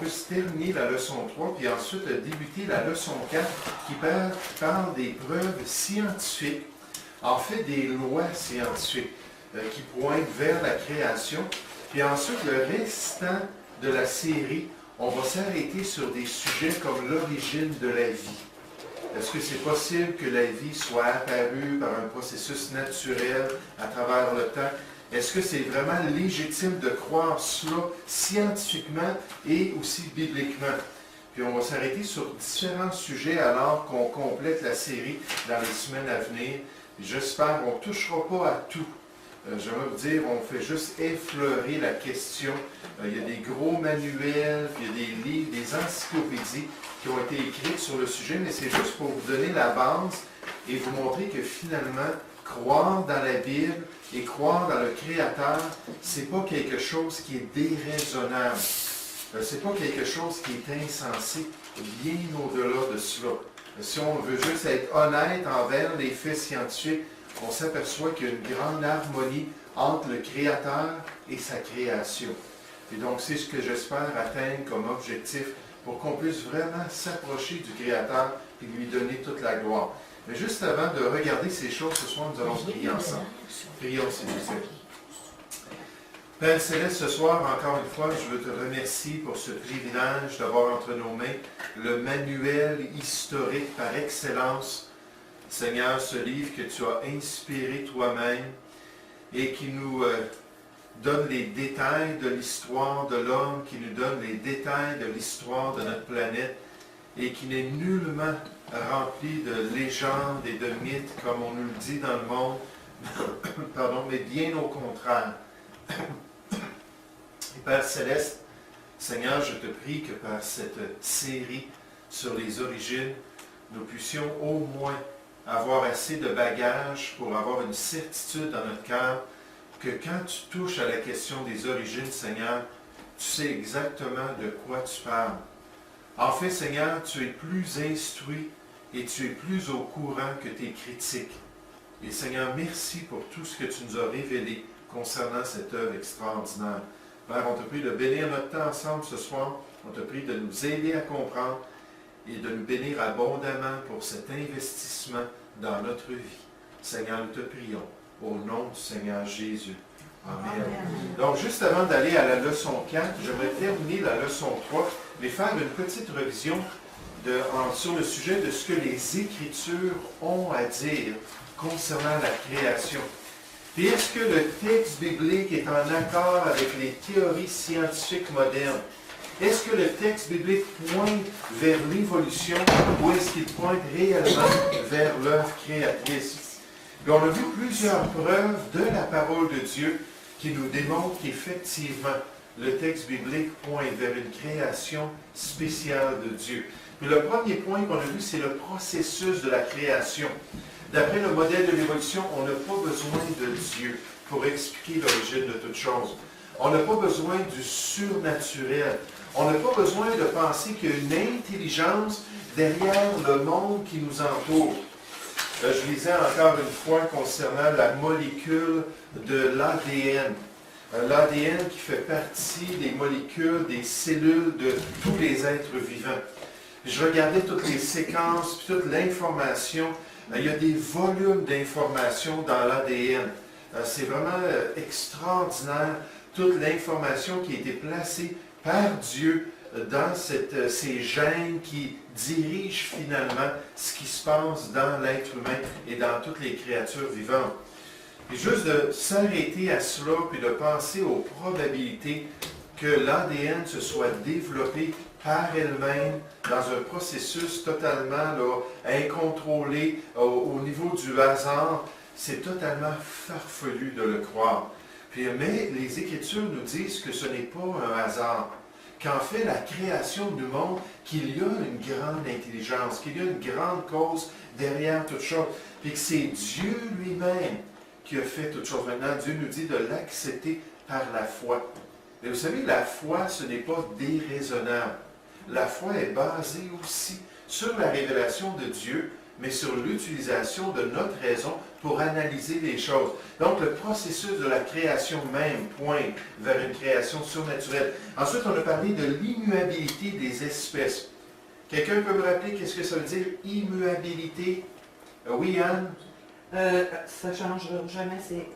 puisse terminer la leçon 3, puis ensuite débuter la leçon 4, qui parle des preuves scientifiques, en fait des lois scientifiques, qui pointent vers la création. Puis ensuite, le restant de la série, on va s'arrêter sur des sujets comme l'origine de la vie. Est-ce que c'est possible que la vie soit apparue par un processus naturel à travers le temps? Est-ce que c'est vraiment légitime de croire cela scientifiquement et aussi bibliquement? Puis on va s'arrêter sur différents sujets alors qu'on complète la série dans les semaines à venir. J'espère qu'on ne touchera pas à tout. J'aimerais vous dire, on fait juste effleurer la question. Il y a des gros manuels, puis il y a des livres, des encyclopédies qui ont été écrites sur le sujet, mais c'est juste pour vous donner la base et vous montrer que finalement, croire dans la Bible et croire dans le Créateur, c'est pas quelque chose qui est déraisonnable. C'est pas quelque chose qui est insensé, bien au-delà de cela. Si on veut juste être honnête envers les faits scientifiques, on s'aperçoit qu'il y a une grande harmonie entre le Créateur et sa création. Et donc, c'est ce que j'espère atteindre comme objectif pour qu'on puisse vraiment s'approcher du Créateur et lui donner toute la gloire. Mais juste avant de regarder ces choses ce soir, nous allons prier ensemble. Prions, s'il vous plaît. Père Céleste, ce soir, encore une fois, je veux te remercier pour ce privilège d'avoir entre nos mains le manuel historique par excellence. Seigneur, ce livre que tu as inspiré toi-même et qui nous donne les détails de l'histoire de l'homme, qui nous donne les détails de l'histoire de notre planète et qui n'est nullement rempli de légendes et de mythes comme on nous le dit dans le monde, pardon, mais bien au contraire. Et Père Céleste, Seigneur, je te prie que par cette série sur les origines, nous puissions au moins avoir assez de bagages pour avoir une certitude dans notre cœur que quand tu touches à la question des origines, Seigneur, tu sais exactement de quoi tu parles. En fait, Seigneur, tu es plus instruit et tu es plus au courant que tes critiques. Et Seigneur, merci pour tout ce que tu nous as révélé concernant cette œuvre extraordinaire. Père, on te prie de bénir notre temps ensemble ce soir. On te prie de nous aider à comprendre et de nous bénir abondamment pour cet investissement dans notre vie. Seigneur, nous te prions au nom du Seigneur Jésus. Amen. Donc, juste avant d'aller à la leçon 4, j'aimerais terminer la leçon 3, mais faire une petite révision sur le sujet de ce que les Écritures ont à dire concernant la création. Et est-ce que le texte biblique est en accord avec les théories scientifiques modernes? Est-ce que le texte biblique pointe vers l'évolution ou est-ce qu'il pointe réellement vers l'œuvre créatrice? Et on a vu plusieurs preuves de la parole de Dieu qui nous démontrent qu'effectivement, le texte biblique pointe vers une création spéciale de Dieu. Mais le premier point qu'on a vu, c'est le processus de la création. D'après le modèle de l'évolution, on n'a pas besoin de Dieu pour expliquer l'origine de toute chose. On n'a pas besoin du surnaturel. On n'a pas besoin de penser qu'il y a une intelligence derrière le monde qui nous entoure. Je lisais encore une fois concernant la molécule de l'ADN. L'ADN qui fait partie des molécules, des cellules de tous les êtres vivants. Je regardais toutes les séquences, puis toute l'information. Il y a des volumes d'informations dans l'ADN. C'est vraiment extraordinaire, toute l'information qui a été placée par Dieu dans ces gènes qui dirigent finalement ce qui se passe dans l'être humain et dans toutes les créatures vivantes. Et juste de s'arrêter à cela, puis de penser aux probabilités que l'ADN se soit développé par elle-même dans un processus totalement incontrôlé au niveau du hasard, c'est totalement farfelu de le croire. Mais les Écritures nous disent que ce n'est pas un hasard, qu'en fait la création nous montre qu'il y a une grande intelligence, qu'il y a une grande cause derrière toute chose, et que c'est Dieu lui-même qui a fait toute chose. Maintenant, Dieu nous dit de l'accepter par la foi. Mais vous savez, la foi, ce n'est pas déraisonnable. La foi est basée aussi sur la révélation de Dieu, mais sur l'utilisation de notre raison pour analyser les choses. Donc, le processus de la création même pointe vers une création surnaturelle. Ensuite, on a parlé de l'immuabilité des espèces. Quelqu'un peut me rappeler qu'est-ce que ça veut dire, immuabilité? Oui, Anne? Ça ne changera jamais, c'est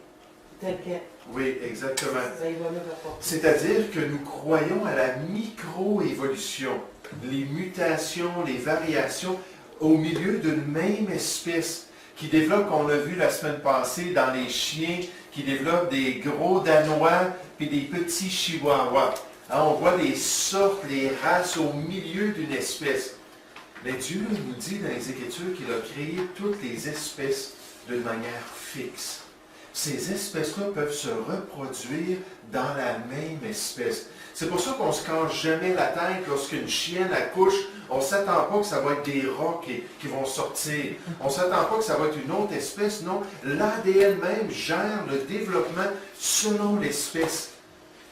tel quel. Oui, exactement. Ça y va le rapport. C'est-à-dire que nous croyons à la microévolution, les mutations, les variations au milieu d'une même espèce qui développe, on l'a vu la semaine passée dans les chiens, qui développent des gros Danois puis des petits Chihuahuas. Hein, on voit les sortes, les races au milieu d'une espèce. Mais Dieu nous dit dans les Écritures qu'il a créé toutes les espèces d'une manière fixe. Ces espèces-là peuvent se reproduire dans la même espèce. C'est pour ça qu'on ne se cache jamais la tête lorsqu'une chienne accouche. On ne s'attend pas que ça va être des rats qui vont sortir. On ne s'attend pas que ça va être une autre espèce. Non, l'ADN même gère le développement selon l'espèce.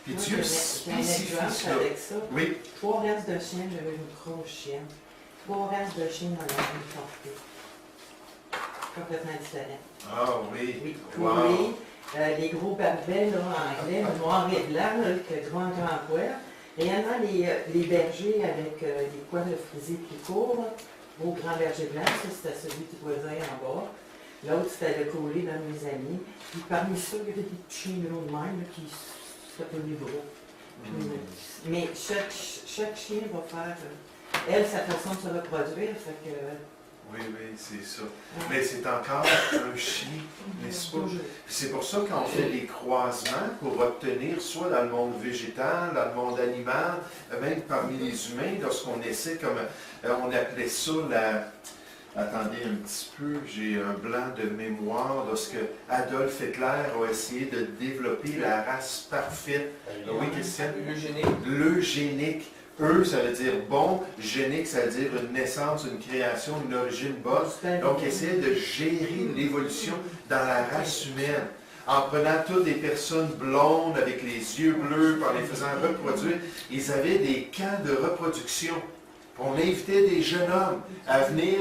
Puis Dieu spécifie cela. Avec ça. Oui. 3 races de chiens, j'avais une grosse chienne. 3 races de chiens dans la même portée. Complètement différent. Ah oui. Oui, Wow. les gros barbets là, en anglais, le noir et blanc, là, avec le grand poil. Réellement, les bergers avec les poils de frisés plus courts, là, beau grand berger blanc, ça c'était celui du voisin en bas. L'autre c'était le collé dans mes amis. Puis parmi ça, il y avait des petits chiens gros de même là, qui s'appelaient gros. Mais chaque chien va faire, elle, sa façon de se reproduire, fait que... Oui, c'est ça. Mais c'est encore un chien, n'est-ce pas? C'est pour ça qu'on fait des croisements pour obtenir, soit dans le monde végétal, dans le monde animal, même parmi les humains, lorsqu'on essaie, comme on appelait ça la... Attendez un petit peu, j'ai un blanc de mémoire, lorsque Adolf Hitler a essayé de développer la race parfaite. Oui, Christian? L'eugénique. Ça veut dire bon, génique, ça veut dire une naissance, une création, une origine bonne. Donc, essayer de gérer l'évolution dans la race humaine. En prenant toutes des personnes blondes avec les yeux bleus, en les faisant reproduire, ils avaient des camps de reproduction. On invitait des jeunes hommes à venir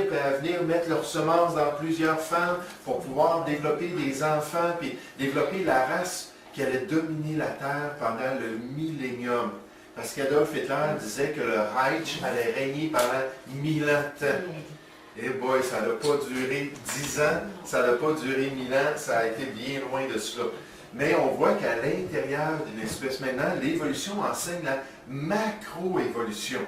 mettre leurs semences dans plusieurs femmes pour pouvoir développer des enfants, puis développer la race qui allait dominer la Terre pendant le millénium. Parce qu'Adolf Hitler disait que le Reich allait régner pendant 1000 ans de temps. Et boy, ça n'a pas duré 10 ans, ça n'a pas duré 1000 ans, ça a été bien loin de cela. Mais on voit qu'à l'intérieur d'une espèce, maintenant, l'évolution enseigne la macroévolution.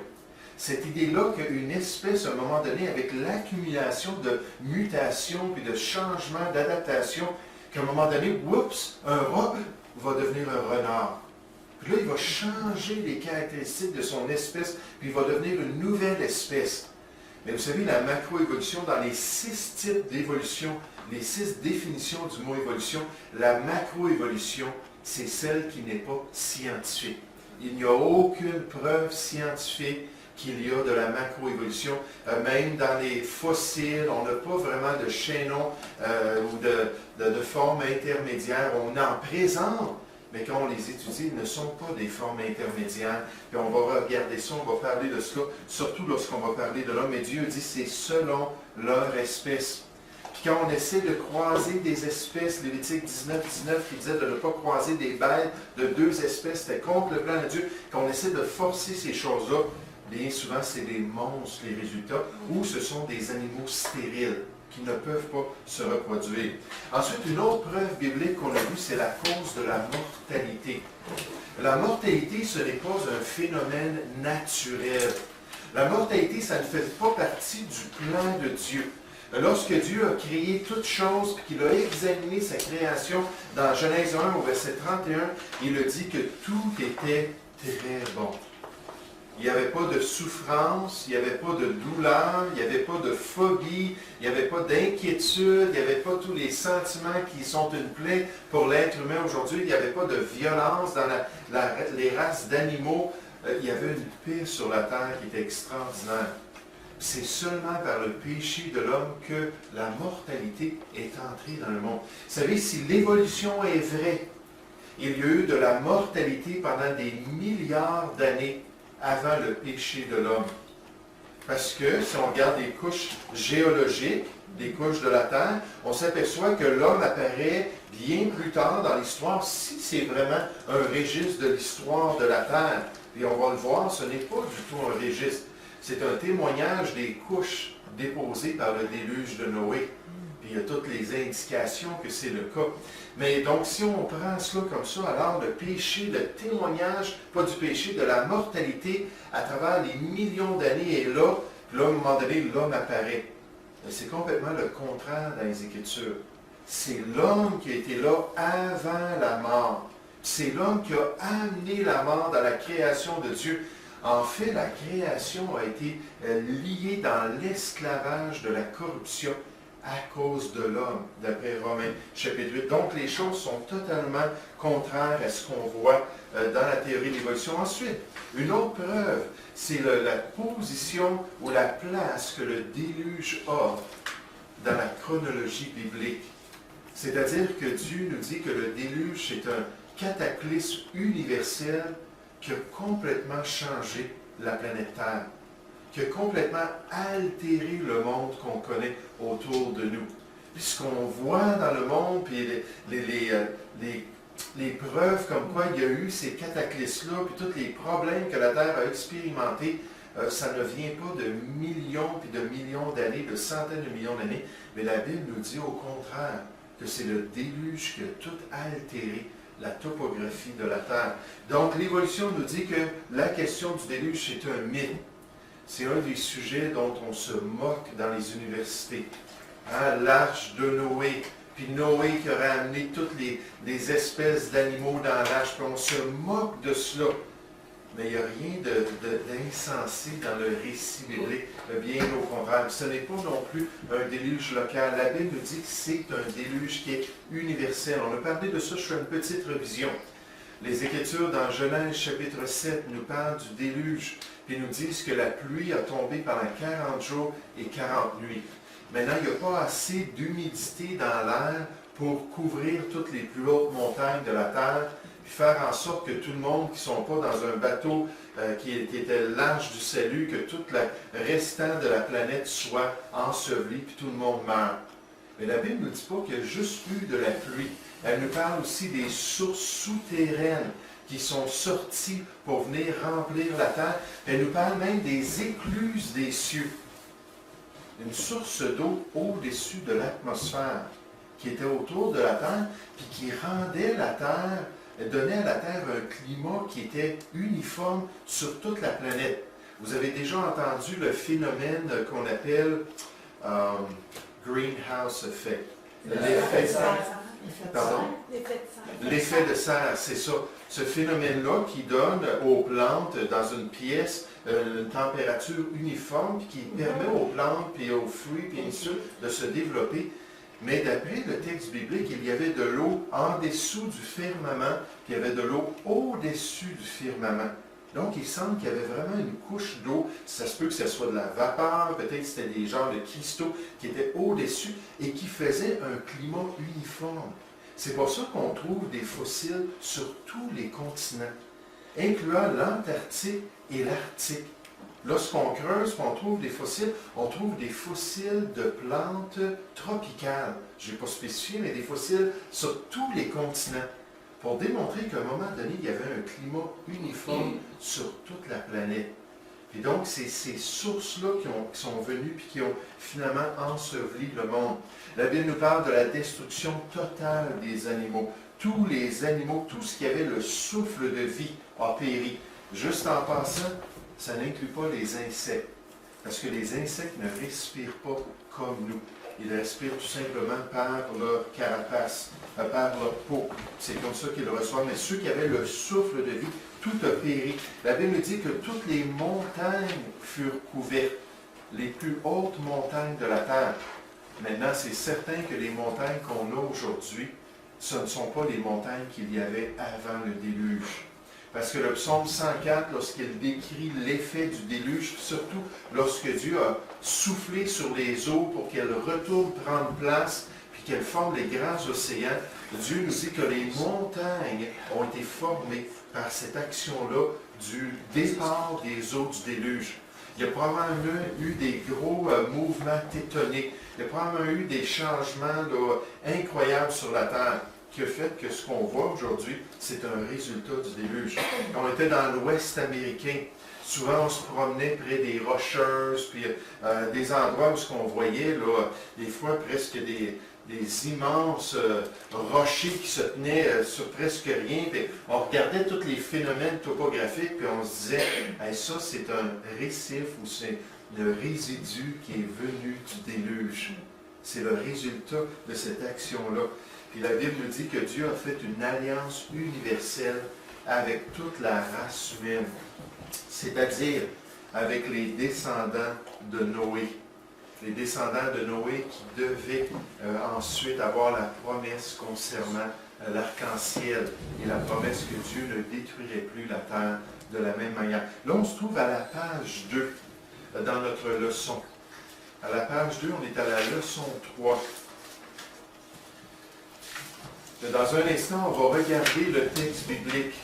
Cette idée-là qu'une espèce, à un moment donné, avec l'accumulation de mutations, puis de changements, d'adaptation, qu'à un moment donné, oups, un rat va devenir un renard. Puis là, il va changer les caractéristiques de son espèce, puis il va devenir une nouvelle espèce. Mais vous savez, la macroévolution, dans les 6 types d'évolution, les 6 définitions du mot évolution, la macroévolution, c'est celle qui n'est pas scientifique. Il n'y a aucune preuve scientifique qu'il y a de la macroévolution. Même dans les fossiles, on n'a pas vraiment de chaînon ou de forme intermédiaire. On en présente, mais quand on les étudie, ils ne sont pas des formes intermédiaires. Puis on va regarder ça, on va parler de cela, surtout lorsqu'on va parler de l'homme. Mais Dieu dit c'est selon leur espèce. Puis quand on essaie de croiser des espèces, Lévitique 19 qui disait de ne pas croiser des bêtes de 2 espèces, c'était contre le plan de Dieu. Quand on essaie de forcer ces choses-là, bien souvent c'est des monstres les résultats, ou ce sont des animaux stériles qui ne peuvent pas se reproduire. Ensuite, une autre preuve biblique qu'on a vue, c'est la cause de la mortalité. La mortalité, ce n'est pas un phénomène naturel. La mortalité, ça ne fait pas partie du plan de Dieu. Lorsque Dieu a créé toutes choses, qu'il a examiné sa création, dans Genèse 1 au verset 31, il a dit que tout était très bon. Il n'y avait pas de souffrance, il n'y avait pas de douleur, il n'y avait pas de phobie, il n'y avait pas d'inquiétude, il n'y avait pas tous les sentiments qui sont une plaie pour l'être humain aujourd'hui, il n'y avait pas de violence dans les races d'animaux. Il y avait une paix sur la terre qui était extraordinaire. C'est seulement par le péché de l'homme que la mortalité est entrée dans le monde. Vous savez, si l'évolution est vraie, il y a eu de la mortalité pendant des milliards d'années avant le péché de l'homme. Parce que si on regarde les couches géologiques, des couches de la Terre, on s'aperçoit que l'homme apparaît bien plus tard dans l'histoire, si c'est vraiment un registre de l'histoire de la Terre. Et on va le voir, ce n'est pas du tout un registre. C'est un témoignage des couches déposées par le déluge de Noé. Puis il y a toutes les indications que c'est le cas. Mais donc, si on prend cela comme ça, alors le péché, le témoignage, pas du péché, de la mortalité à travers les millions d'années est là, puis là, à un moment donné, l'homme apparaît. C'est complètement le contraire dans les Écritures. C'est l'homme qui a été là avant la mort. C'est l'homme qui a amené la mort dans la création de Dieu. En fait, la création a été liée dans l'esclavage de la corruption à cause de l'homme, d'après Romains chapitre 8. Donc, les choses sont totalement contraires à ce qu'on voit dans la théorie de l'évolution. Ensuite, une autre preuve, c'est la position ou la place que le déluge a dans la chronologie biblique. C'est-à-dire que Dieu nous dit que le déluge, c'est un cataclysme universel qui a complètement changé la planète Terre, qui a complètement altéré le monde qu'on connaît autour de nous. Puis ce qu'on voit dans le monde, puis les preuves comme quoi il y a eu ces cataclysmes-là, puis tous les problèmes que la Terre a expérimentés, ça ne vient pas de millions puis de millions d'années, de centaines de millions d'années, mais la Bible nous dit au contraire que c'est le déluge qui a tout altéré la topographie de la Terre. Donc l'évolution nous dit que la question du déluge, c'est un mythe. C'est un des sujets dont on se moque dans les universités. Hein, l'arche de Noé, puis Noé qui aurait amené toutes les espèces d'animaux dans l'arche, puis on se moque de cela. Mais il n'y a rien d'insensé dans le récit biblique, bien au contraire. Ce n'est pas non plus un déluge local. La Bible dit que c'est un déluge qui est universel. On a parlé de ça, je fais une petite révision. Les Écritures dans Genèse chapitre 7 nous parlent du déluge, puis nous disent que la pluie a tombé pendant 40 jours et 40 nuits. Maintenant, il n'y a pas assez d'humidité dans l'air pour couvrir toutes les plus hautes montagnes de la terre, puis faire en sorte que tout le monde qui ne sont pas dans un bateau qui était l'Arche du salut, que tout le restant de la planète soit enseveli, puis tout le monde meurt. Mais la Bible ne nous dit pas qu'il y a juste eu de la pluie. Elle nous parle aussi des sources souterraines qui sont sorties pour venir remplir la terre. Elle nous parle même des écluses des cieux. Une source d'eau au-dessus de l'atmosphère qui était autour de la terre, puis qui rendait la terre, donnait à la terre un climat qui était uniforme sur toute la planète. Vous avez déjà entendu le phénomène qu'on appelle greenhouse effect. L'effet de serre, c'est ça. Ce phénomène-là qui donne aux plantes dans une pièce une température uniforme, puis qui permet aux plantes, puis aux fruits, puis ainsi de suite, de se développer. Mais d'après le texte biblique, il y avait de l'eau en dessous du firmament, puis il y avait de l'eau au-dessus du firmament. Donc, il semble qu'il y avait vraiment une couche d'eau. Ça se peut que ce soit de la vapeur, peut-être que c'était des genres de cristaux qui étaient au-dessus et qui faisaient un climat uniforme. C'est pour ça qu'on trouve des fossiles sur tous les continents, incluant l'Antarctique et l'Arctique. Lorsqu'on creuse, on trouve des fossiles, on trouve des fossiles de plantes tropicales. Je n'ai pas spécifié, mais des fossiles sur tous les continents, pour démontrer qu'à un moment donné, il y avait un climat uniforme sur toute la planète. Et donc, c'est ces sources-là qui sont venues et qui ont finalement enseveli le monde. La Bible nous parle de la destruction totale des animaux. Tous les animaux, tout ce qui avait le souffle de vie a péri. Juste en passant, ça n'inclut pas les insectes. Parce que les insectes ne respirent pas comme nous. Ils respirent tout simplement par leur carapace, par leur peau. C'est comme ça qu'ils le reçoivent. Mais ceux qui avaient le souffle de vie, tout a péri. La Bible dit que toutes les montagnes furent couvertes, les plus hautes montagnes de la terre. Maintenant, c'est certain que les montagnes qu'on a aujourd'hui, ce ne sont pas les montagnes qu'il y avait avant le déluge. Parce que le psaume 104, lorsqu'il décrit l'effet du déluge, surtout lorsque Dieu a soufflé sur les eaux pour qu'elles retournent prendre place, puis qu'elles forment les grands océans, Dieu nous dit que les montagnes ont été formées par cette action-là du départ des eaux du déluge. Il y a probablement eu des gros mouvements tectoniques. Il y a probablement eu des changements là, incroyables sur la Terre qui a fait que ce qu'on voit aujourd'hui, c'est un résultat du déluge. On était dans l'Ouest américain. Souvent, on se promenait près des Rocheuses, puis des endroits où ce qu'on voyait, là, des fois presque des immenses rochers qui se tenaient sur presque rien. Puis on regardait tous les phénomènes topographiques, puis on se disait, hey, ça c'est un récif ou c'est le résidu qui est venu du déluge. C'est le résultat de cette action-là. Puis la Bible nous dit que Dieu a fait une alliance universelle avec toute la race humaine, c'est-à-dire avec les descendants de Noé. Les descendants de Noé qui devaient ensuite avoir la promesse concernant l'arc-en-ciel et la promesse que Dieu ne détruirait plus la terre de la même manière. Là, on se trouve à la page 2 dans notre leçon. À la page 2, on est à la leçon 3. Dans un instant, on va regarder le texte biblique.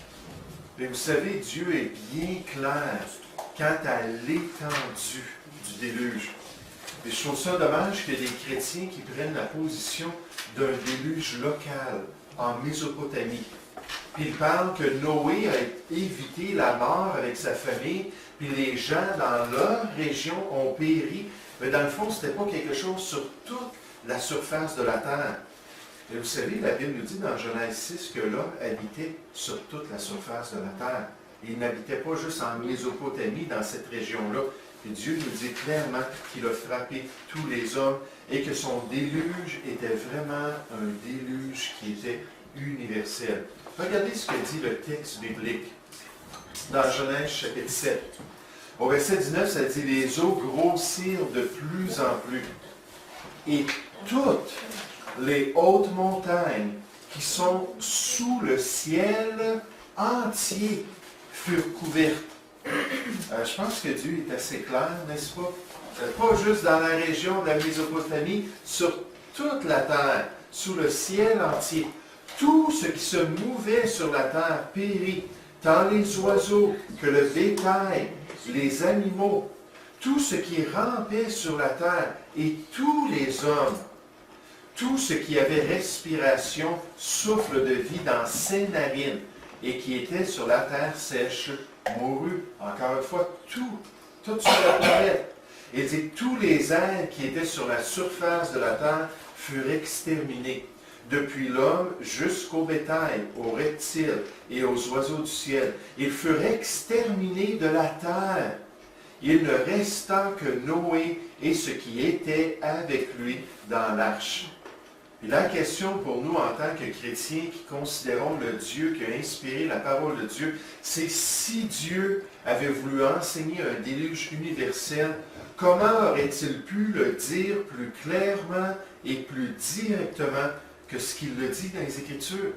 Mais vous savez, Dieu est bien clair quant à l'étendue du déluge. Et je trouve ça dommage qu'il y ait des chrétiens qui prennent la position d'un déluge local en Mésopotamie. Puis ils parlent que Noé a évité la mort avec sa famille, puis les gens dans leur région ont péri. Mais dans le fond, ce n'était pas quelque chose sur toute la surface de la terre. Et vous savez, la Bible nous dit dans Genèse 6 que l'homme habitait sur toute la surface de la terre. Il n'habitait pas juste en Mésopotamie, dans cette région-là. Et Dieu nous dit clairement qu'il a frappé tous les hommes et que son déluge était vraiment un déluge qui était universel. Regardez ce que dit le texte biblique dans Genèse chapitre 7. Au verset 19, ça dit « Les eaux grossirent de plus en plus, et toutes les hautes montagnes qui sont sous le ciel entier furent couvertes. » Je pense que Dieu est assez clair, n'est-ce pas? Pas juste dans la région de la Mésopotamie, sur toute la terre, sous le ciel entier. Tout ce qui se mouvait sur la terre périt, tant les oiseaux que le bétail, les animaux, tout ce qui rampait sur la terre et tous les hommes. Tout ce qui avait respiration, souffle de vie dans ses narines et qui était sur la terre sèche, mourut. Encore une fois, tout sur la planète. Il dit, tous les êtres qui étaient sur la surface de la terre furent exterminés, depuis l'homme jusqu'au bétail, aux reptiles et aux oiseaux du ciel. Ils furent exterminés de la terre. Il ne resta que Noé et ce qui était avec lui dans l'arche. Et la question pour nous en tant que chrétiens qui considérons le Dieu qui a inspiré la parole de Dieu, c'est si Dieu avait voulu enseigner un déluge universel, comment aurait-il pu le dire plus clairement et plus directement que ce qu'il le dit dans les Écritures?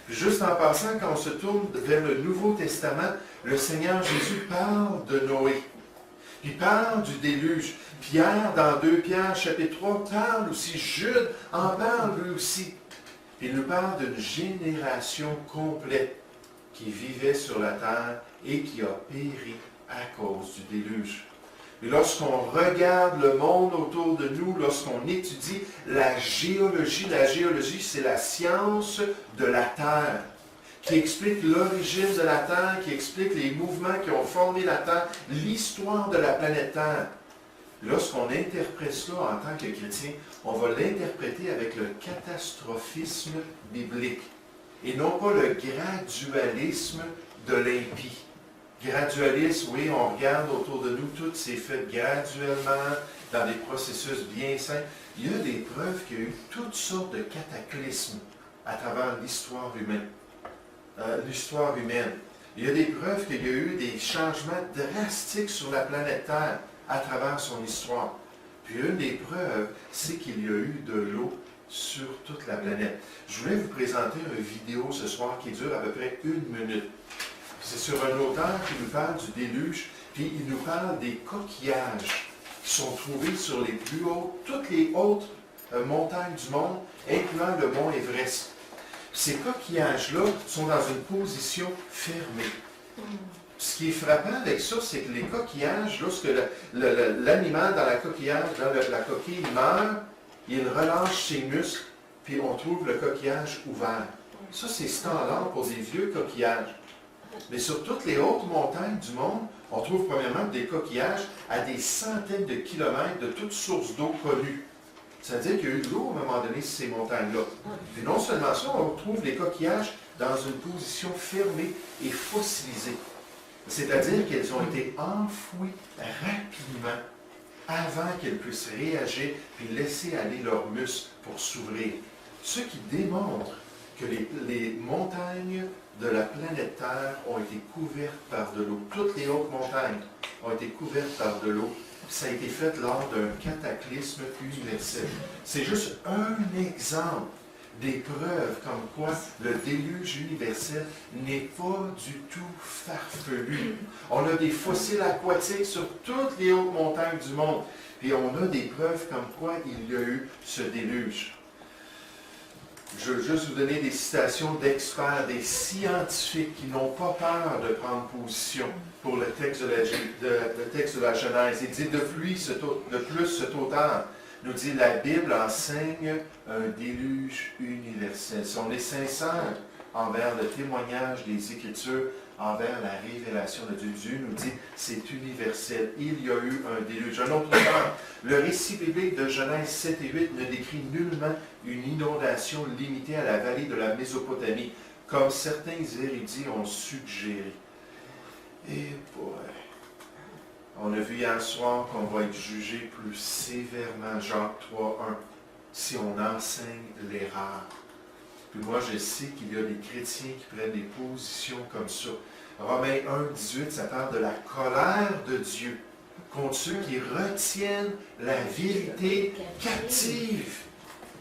Juste en passant, quand on se tourne vers le Nouveau Testament, le Seigneur Jésus parle de Noé. Il parle du déluge. Pierre, dans 2 Pierre, chapitre 3, parle aussi. Jude en parle lui aussi. Il nous parle d'une génération complète qui vivait sur la terre et qui a péri à cause du déluge. Et lorsqu'on regarde le monde autour de nous, lorsqu'on étudie la géologie c'est la science de la Terre, qui explique l'origine de la Terre, qui explique les mouvements qui ont formé la Terre, l'histoire de la planète Terre. Lorsqu'on interprète cela en tant que chrétien, on va l'interpréter avec le catastrophisme biblique et non pas le gradualisme de l'impie. Gradualisme, oui, on regarde autour de nous, tout s'est fait graduellement, dans des processus bien simples. Il y a des preuves qu'il y a eu toutes sortes de cataclysmes à travers l'histoire humaine. Il y a des preuves qu'il y a eu des changements drastiques sur la planète Terre à travers son histoire. Puis une des preuves, c'est qu'il y a eu de l'eau sur toute la planète. Je voulais vous présenter une vidéo ce soir qui dure à peu près 1 minute. C'est sur un auteur qui nous parle du déluge, puis il nous parle des coquillages qui sont trouvés sur les plus hautes, toutes les hautes montagnes du monde, incluant le mont Everest. Ces coquillages-là sont dans une position fermée. Ce qui est frappant avec ça, c'est que les coquillages, lorsque l'animal dans la la coquille meurt, il relâche ses muscles, puis on trouve le coquillage ouvert. Ça, c'est standard pour des vieux coquillages. Mais sur toutes les hautes montagnes du monde, on trouve premièrement des coquillages à des centaines de kilomètres de toutes sources d'eau connues. C'est-à-dire qu'il y a eu de l'eau à un moment donné sur ces montagnes-là. Puis non seulement ça, on trouve les coquillages dans une position fermée et fossilisée. C'est-à-dire qu'elles ont été enfouies rapidement avant qu'elles puissent réagir puis laisser aller leurs muscles pour s'ouvrir. Ce qui démontre que les montagnes de la planète Terre ont été couvertes par de l'eau. Toutes les hautes montagnes ont été couvertes par de l'eau. Ça a été fait lors d'un cataclysme universel. C'est juste un exemple des preuves comme quoi le déluge universel n'est pas du tout farfelu. On a des fossiles aquatiques sur toutes les hautes montagnes du monde. Et on a des preuves comme quoi il y a eu ce déluge. Je veux juste vous donner des citations d'experts, des scientifiques qui n'ont pas peur de prendre position pour le texte de la Genèse. Il dit de plus, cet auteur nous dit la Bible enseigne un déluge universel. Si on est sincère envers le témoignage des Écritures, envers la révélation de Dieu, Dieu nous dit c'est universel. Il y a eu un déluge. Un autre auteur, le récit biblique de Genèse 7 et 8 ne décrit nullement une inondation limitée à la vallée de la Mésopotamie, comme certains érudits ont suggéré. Et on a vu hier soir qu'on va être jugé plus sévèrement, Jacques 3:1, si on enseigne l'erreur. Puis moi, je sais qu'il y a des chrétiens qui prennent des positions comme ça. Romains 1:18, ça parle de la colère de Dieu contre ceux qui retiennent la vérité captive.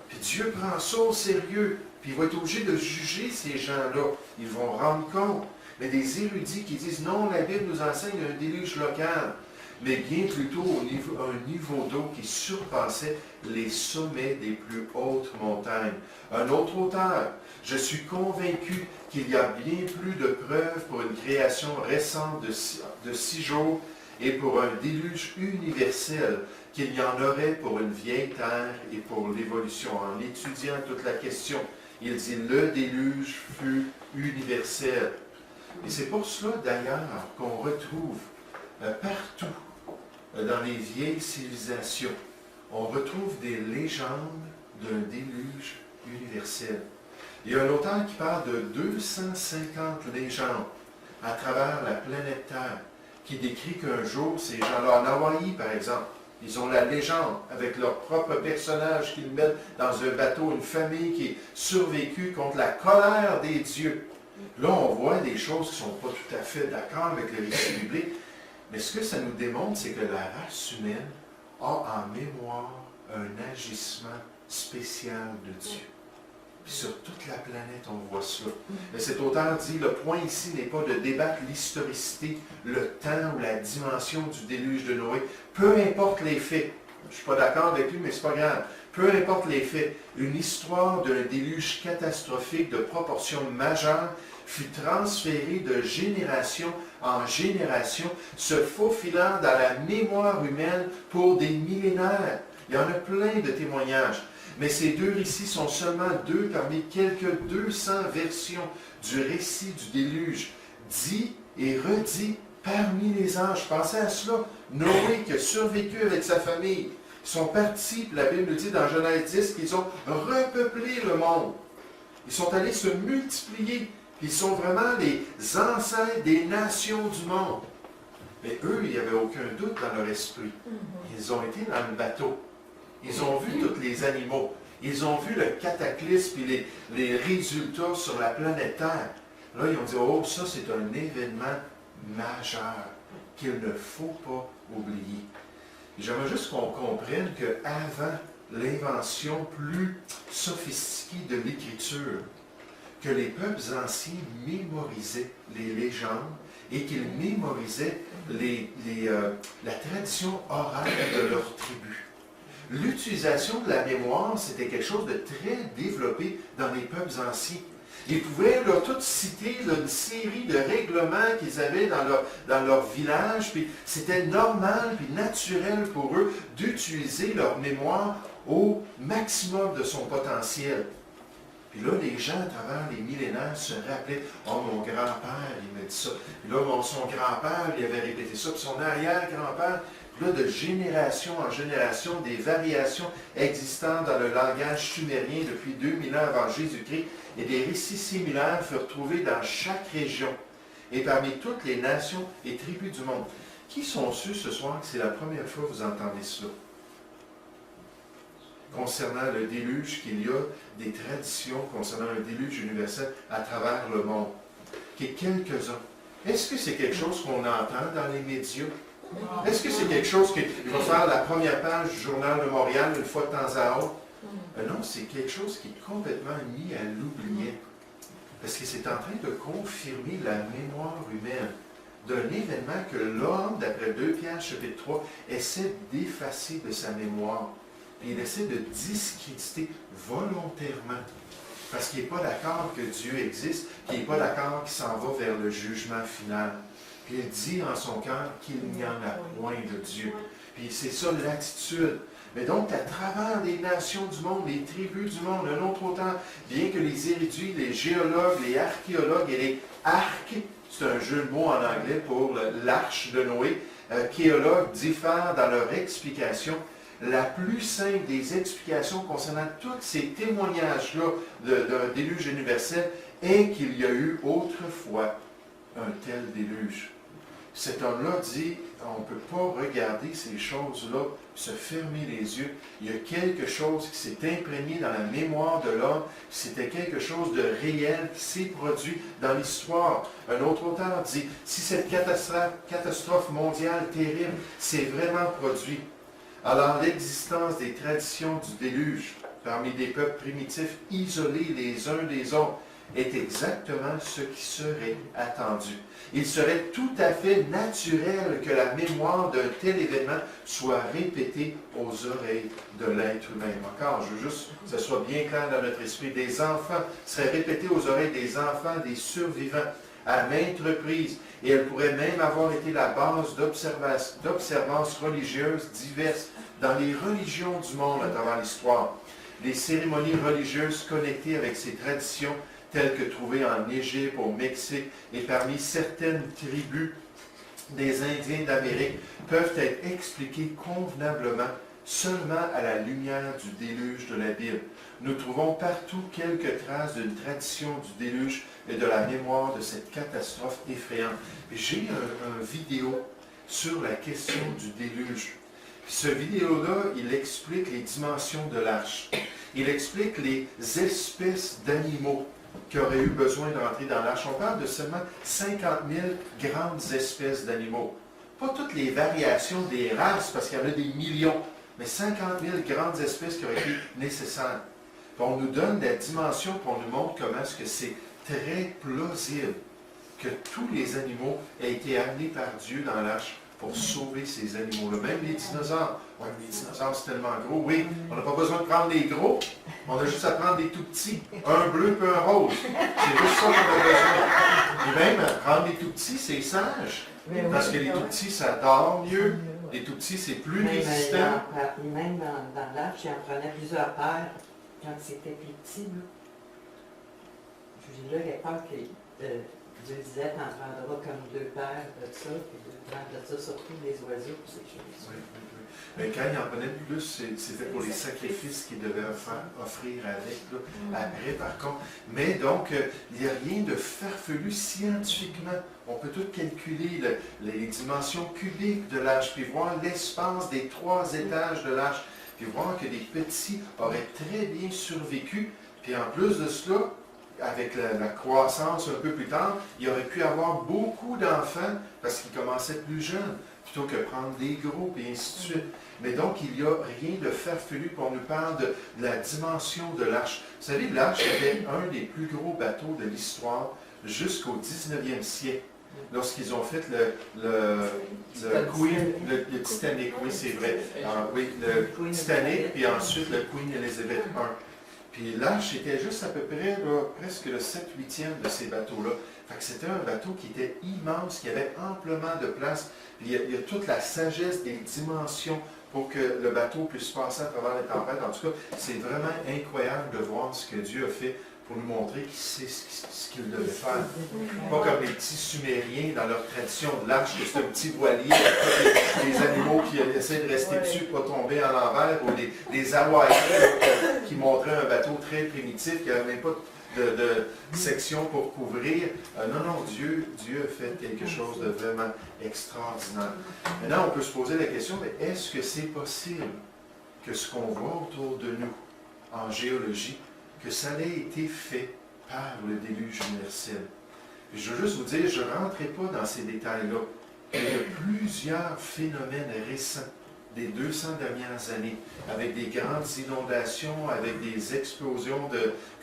Puis Dieu prend ça au sérieux. Puis il va être obligé de juger ces gens-là. Ils vont rendre compte. Mais des érudits qui disent non, la Bible nous enseigne un déluge local, mais bien plutôt un niveau d'eau qui surpassait les sommets des plus hautes montagnes. Un autre auteur, je suis convaincu qu'il y a bien plus de preuves pour une création récente de 6 jours et pour un déluge universel qu'il y en aurait pour une vieille terre et pour l'évolution. En étudiant toute la question, il dit le déluge fut universel. Et c'est pour cela d'ailleurs qu'on retrouve partout dans les vieilles civilisations, on retrouve des légendes d'un déluge universel. Il y a un auteur qui parle de 250 légendes à travers la planète Terre, qui décrit qu'un jour, ces gens-là, en Hawaï par exemple, ils ont la légende avec leur propre personnage qu'ils mettent dans un bateau, une famille qui est survécue contre la colère des dieux. Là, on voit des choses qui ne sont pas tout à fait d'accord avec le récit biblique, mais ce que ça nous démontre, c'est que la race humaine a en mémoire un agissement spécial de Dieu. Puis sur toute la planète, on voit ça. Et cet auteur dit, le point ici n'est pas de débattre l'historicité, le temps ou la dimension du déluge de Noé. Peu importe les faits. Je ne suis pas d'accord avec lui, mais ce n'est pas grave. Peu importe les faits, une histoire d'un déluge catastrophique de proportions majeures fut transférée de génération en génération, se faufilant dans la mémoire humaine pour des millénaires. Il y en a plein de témoignages. Mais ces deux récits sont seulement deux parmi quelques 200 versions du récit du déluge, dit et redit parmi les anges. Pensez à cela. Noé qui a survécu avec sa famille. Ils sont partis, puis la Bible nous dit dans Genèse 10 qu'ils ont repeuplé le monde. Ils sont allés se multiplier. Ils sont vraiment les ancêtres des nations du monde. Mais eux, il n'y avait aucun doute dans leur esprit. Ils ont été dans le bateau. Ils ont vu tous les animaux. Ils ont vu le cataclysme et les résultats sur la planète Terre. Là, ils ont dit, oh, ça, c'est un événement majeur qu'il ne faut pas oublier. J'aimerais juste qu'on comprenne qu'avant l'invention plus sophistiquée de l'écriture, que les peuples anciens mémorisaient les légendes et qu'ils mémorisaient la tradition orale de leur tribu. L'utilisation de la mémoire, c'était quelque chose de très développé dans les peuples anciens. Ils pouvaient là, tout citer là, une série de règlements qu'ils avaient dans leur village, puis c'était normal puis naturel pour eux d'utiliser leur mémoire au maximum de son potentiel. Puis là, les gens, à travers les millénaires, se rappelaient, « Oh, mon grand-père, il m'a dit ça. » Puis là, son grand-père, il avait répété ça. Puis son arrière-grand-père, puis là, de génération en génération, des variations existantes dans le langage sumérien depuis 2000 ans avant Jésus-Christ, et des récits similaires furent trouvés dans chaque région et parmi toutes les nations et tribus du monde. Qui sont ceux ce soir que c'est la première fois que vous entendez cela? Concernant le déluge, qu'il y a des traditions concernant un déluge universel à travers le monde. Quelques-uns. Est-ce que c'est quelque chose qu'on entend dans les médias? Est-ce que c'est quelque chose qui va faire la première page du Journal de Montréal une fois de temps à autre? Non, c'est quelque chose qui est complètement mis à l'oublier. Parce que c'est en train de confirmer la mémoire humaine d'un événement que l'homme, d'après 2 Pierre chapitre 3, essaie d'effacer de sa mémoire. Et il essaie de discréditer volontairement. Parce qu'il n'est pas d'accord que Dieu existe, qu'il n'est pas d'accord qu'il s'en va vers le jugement final. Puis il dit en son cœur qu'il n'y en a point de Dieu. Puis c'est ça l'attitude. Mais donc, à travers les nations du monde, les tribus du monde, un autre autant, bien que les érudits, les géologues, les archéologues et les arcs, c'est un jeu de mots en anglais pour l'arche de Noé, archéologues diffèrent dans leur explication. La plus simple des explications concernant tous ces témoignages-là d'un déluge universel est qu'il y a eu autrefois un tel déluge. Cet homme-là dit, on ne peut pas regarder ces choses-là, se fermer les yeux. Il y a quelque chose qui s'est imprégné dans la mémoire de l'homme, c'était quelque chose de réel qui s'est produit dans l'histoire. Un autre auteur dit, si cette catastrophe mondiale terrible s'est vraiment produite, alors l'existence des traditions du déluge parmi des peuples primitifs isolés les uns des autres est exactement ce qui serait attendu. Il serait tout à fait naturel que la mémoire d'un tel événement soit répétée aux oreilles de l'être humain. Encore, je veux juste que ce soit bien clair dans notre esprit. Des enfants seraient répétés aux oreilles des enfants, des survivants, à maintes reprises. Et elle pourrait même avoir été la base d'observances religieuses diverses dans les religions du monde à travers l'histoire. Les cérémonies religieuses connectées avec ces traditions telles que trouvées en Égypte, au Mexique et parmi certaines tribus des Indiens d'Amérique peuvent être expliquées convenablement seulement à la lumière du déluge de la Bible. Nous trouvons partout quelques traces d'une tradition du déluge et de la mémoire de cette catastrophe effrayante. J'ai une vidéo sur la question du déluge. Ce vidéo-là, il explique les dimensions de l'arche. Il explique les espèces d'animaux qui auraient eu besoin de rentrer dans l'arche. On parle de seulement 50 000 grandes espèces d'animaux. Pas toutes les variations des races, parce qu'il y en a des millions, mais 50 000 grandes espèces qui auraient été nécessaires. Puis on nous donne la dimension, puis on nous montre comment est-ce que c'est très plausible que tous les animaux aient été amenés par Dieu dans l'arche pour sauver ces animaux-là. Même les dinosaures. Oui, les dinosaures, c'est tellement gros. Oui, on n'a pas besoin de prendre les gros. On a juste à prendre des tout petits. Un bleu puis un rose. C'est juste ça qu'on a besoin. Et même, prendre les tout petits, c'est sage. Parce que les tout petits, ça dort mieux. Les tout petits, c'est plus résistant. Même dans l'arche, il en prenait plusieurs paires quand c'était plus petit. Là, il y a peur que Dieu disait, t'en prendras comme 2 paires de ça, puis 2 paires de ça, surtout des oiseaux, puis ces choses. Oui. Mais quand il en prenait plus, c'était pour les sacrifices qu'il devait offrir avec, là, après par contre. Mais donc, il n'y a rien de farfelu scientifiquement. On peut tout calculer les dimensions cubiques de l'arche, puis voir l'espace des 3 étages de l'arche, puis voir que les petits auraient très bien survécu. Puis en plus de cela, avec la croissance un peu plus tard, il aurait pu avoir beaucoup d'enfants parce qu'ils commençaient plus jeunes, plutôt que prendre des gros, et ainsi de suite. Mais donc, il n'y a rien de farfelu, puis on nous parle de la dimension de l'arche. Vous savez, l'arche était un des plus gros bateaux de l'histoire jusqu'au 19e siècle, lorsqu'ils ont fait le Titanic, oui, c'est vrai. Oui, le Titanic, puis ensuite le Queen Elizabeth I. Puis l'arche était juste à peu près, là, presque le 7/8e de ces bateaux-là. Fait que c'était un bateau qui était immense, qui avait amplement de place. Puis il y a toute la sagesse des dimensions pour que le bateau puisse passer à travers les tempêtes. En tout cas, c'est vraiment incroyable de voir ce que Dieu a fait pour nous montrer qu'il sait ce qu'il devait faire. Pas comme les petits Sumériens dans leur tradition de l'arche, que c'est un petit voilier avec des animaux qui essaient de rester dessus pour pas tomber à l'envers, ou des Hawaïens qui montraient un bateau très primitif, qui n'avait même pas de section pour couvrir. Non, Dieu a fait quelque chose de vraiment extraordinaire. Maintenant, on peut se poser la question, mais est-ce que c'est possible que ce qu'on voit autour de nous en géologie, que ça ait été fait par le déluge universel? Et je veux juste vous dire, je ne rentrerai pas dans ces détails-là. Il y a plusieurs phénomènes récents des 200 dernières années, avec des grandes inondations, avec des explosions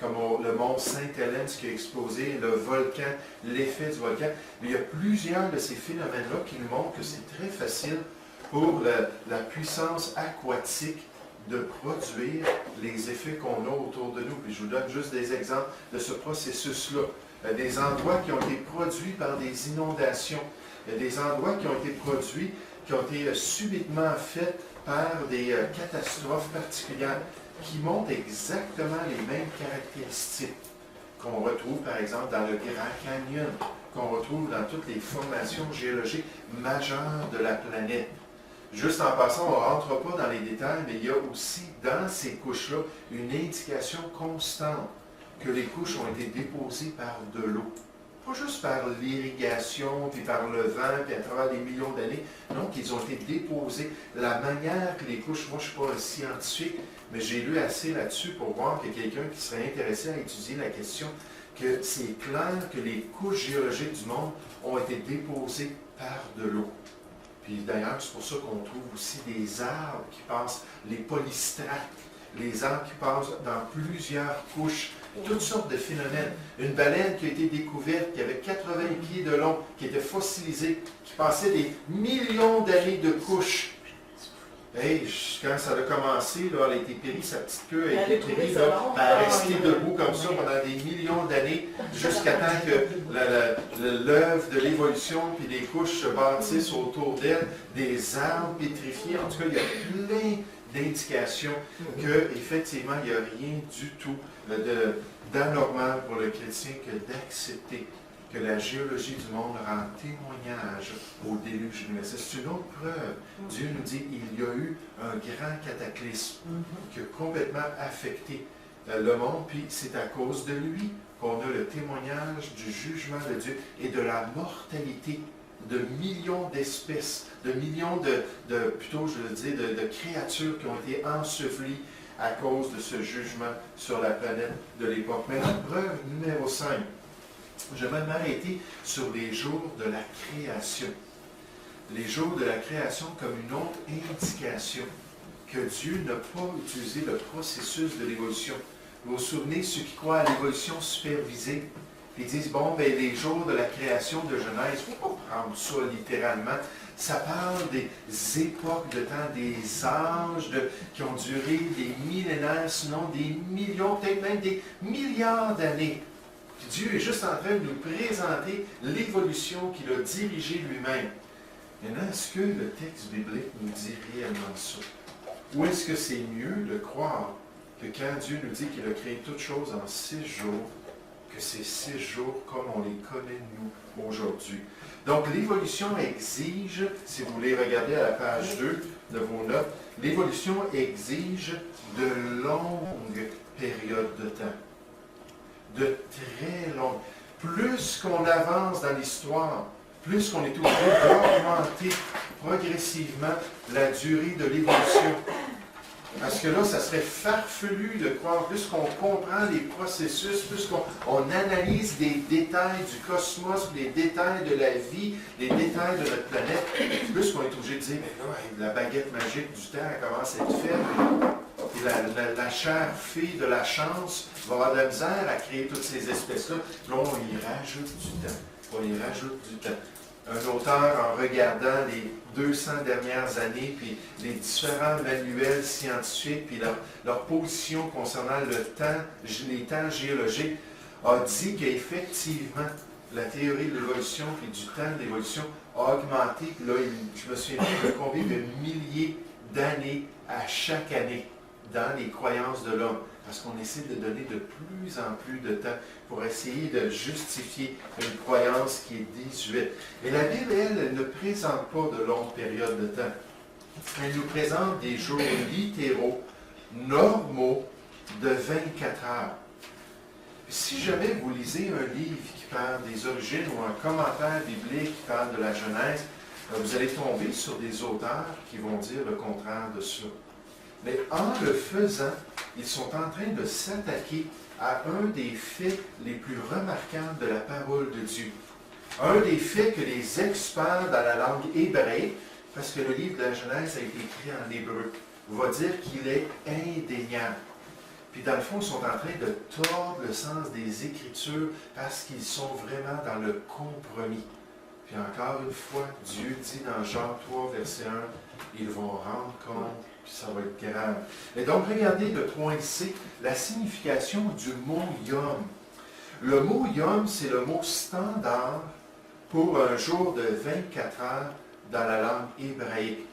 comme le mont Sainte-Hélène, qui a explosé, le volcan, l'effet du volcan. Mais il y a plusieurs de ces phénomènes-là qui nous montrent que c'est très facile pour la puissance aquatique de produire les effets qu'on a autour de nous. Puis je vous donne juste des exemples de ce processus-là. Des endroits qui ont été produits par des inondations, des endroits qui ont été produits, qui ont été subitement faits par des catastrophes particulières, qui montrent exactement les mêmes caractéristiques qu'on retrouve, par exemple, dans le Grand Canyon, qu'on retrouve dans toutes les formations géologiques majeures de la planète. Juste en passant, on ne rentre pas dans les détails, mais il y a aussi dans ces couches-là une indication constante que les couches ont été déposées par de l'eau. Pas juste par l'irrigation, puis par le vent, puis à travers des millions d'années. Non, qu'ils ont été déposés. La manière que les couches, moi je ne suis pas un scientifique, mais j'ai lu assez là-dessus pour voir que quelqu'un qui serait intéressé à étudier la question, que c'est clair que les couches géologiques du monde ont été déposées par de l'eau. Puis d'ailleurs, c'est pour ça qu'on trouve aussi des arbres qui passent, les polystrates, les arbres qui passent dans plusieurs couches, toutes sortes de phénomènes. Une baleine qui a été découverte, qui avait 80 pieds de long, qui était fossilisée, qui passait des millions d'années de couches. Hey, quand ça a commencé, là, elle a été périe, sa petite queue a été périe, là, elle a resté debout comme ça pendant des millions d'années, jusqu'à temps que l'œuvre de l'évolution puis des couches se bâtissent autour d'elle, des arbres pétrifiés. En tout cas, il y a plein d'indications qu'effectivement, il n'y a rien du tout d'anormal pour le chrétien que d'accepter que la géologie du monde rend témoignage au déluge universel. C'est une autre preuve. Dieu nous dit qu'il y a eu un grand cataclysme qui a complètement affecté le monde, puis c'est à cause de lui qu'on a le témoignage du jugement de Dieu et de la mortalité de millions d'espèces, de millions plutôt je veux dire, de créatures qui ont été ensevelies à cause de ce jugement sur la planète de l'époque. Maintenant, preuve numéro 5. J'aimerais m'arrêter sur les jours de la création. Les jours de la création comme une autre indication que Dieu n'a pas utilisé le processus de l'évolution. Vous vous souvenez, ceux qui croient à l'évolution supervisée, ils disent, bon, ben, les jours de la création de Genèse, il ne faut pas prendre ça littéralement. Ça parle des époques de temps, des âges qui ont duré des millénaires, sinon des millions, peut-être même des milliards d'années. Dieu est juste en train de nous présenter l'évolution qu'il a dirigée lui-même. Maintenant, est-ce que le texte biblique nous dit réellement ça? Ou est-ce que c'est mieux de croire que quand Dieu nous dit qu'il a créé toutes choses en 6 jours, que c'est 6 jours comme on les connaît nous aujourd'hui? Donc l'évolution exige, si vous voulez regarder à la page 2 de vos notes, l'évolution exige de longues périodes de temps. De très longues. Plus qu'on avance dans l'histoire, plus qu'on est obligé d'augmenter progressivement la durée de l'évolution. Parce que là, ça serait farfelu de croire, plus qu'on comprend les processus, plus qu'on analyse les détails du cosmos, les détails de la vie, les détails de notre planète, plus qu'on est obligé de dire, mais là, la baguette magique du temps commence à être faite. Et la chair fée de la chance va avoir de la misère à créer toutes ces espèces-là. Là, on y rajoute du temps. On y rajoute du temps. un auteur, en regardant les 200 dernières années, puis les différents manuels scientifiques, puis leur position concernant le temps, les temps géologiques, a dit qu'effectivement, la théorie de l'évolution, puis du temps de l'évolution, a augmenté, puis là, je me souviens plus de combien de milliers d'années à chaque année dans les croyances de l'homme, parce qu'on essaie de donner de plus en plus de temps pour essayer de justifier une croyance qui est désuète. Et la Bible, elle ne présente pas de longues périodes de temps. Elle nous présente des jours littéraux, normaux, de 24 heures. Si jamais vous lisez un livre qui parle des origines ou un commentaire biblique qui parle de la Genèse, vous allez tomber sur des auteurs qui vont dire le contraire de ça. Mais en le faisant, ils sont en train de s'attaquer à un des faits les plus remarquables de la parole de Dieu. Un des faits que les experts dans la langue hébraïque, parce que le livre de la Genèse a été écrit en hébreu, va dire qu'il est indéniable. Puis dans le fond, ils sont en train de tordre le sens des Écritures parce qu'ils sont vraiment dans le compromis. Puis encore une fois, Dieu dit dans Jean 3, verset 1, ils vont rendre compte, puis ça va être grave. Et donc, regardez le point C, la signification du mot yom. Le mot yom, c'est le mot standard pour un jour de 24 heures dans la langue hébraïque.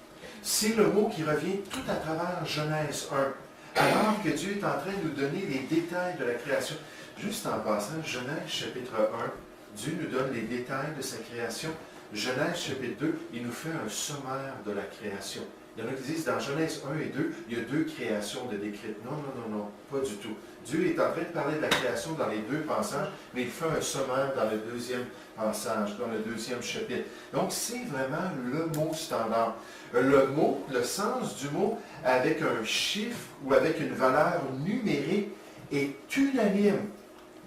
C'est le mot qui revient tout à travers Genèse 1. Alors que Dieu est en train de nous donner les détails de la création. Juste en passant, Genèse chapitre 1, Dieu nous donne les détails de sa création. Genèse chapitre 2, il nous fait un sommaire de la création. Il y en a qui disent, dans Genèse 1 et 2, il y a 2 créations de décrites. Non, non, non, non, pas du tout. Dieu est en train de parler de la création dans les 2 passages, mais il fait un sommaire dans le 2e passage, dans le 2e chapitre. Donc, c'est vraiment le mot standard. Le mot, le sens du mot, avec un chiffre ou avec une valeur numérique, est unanime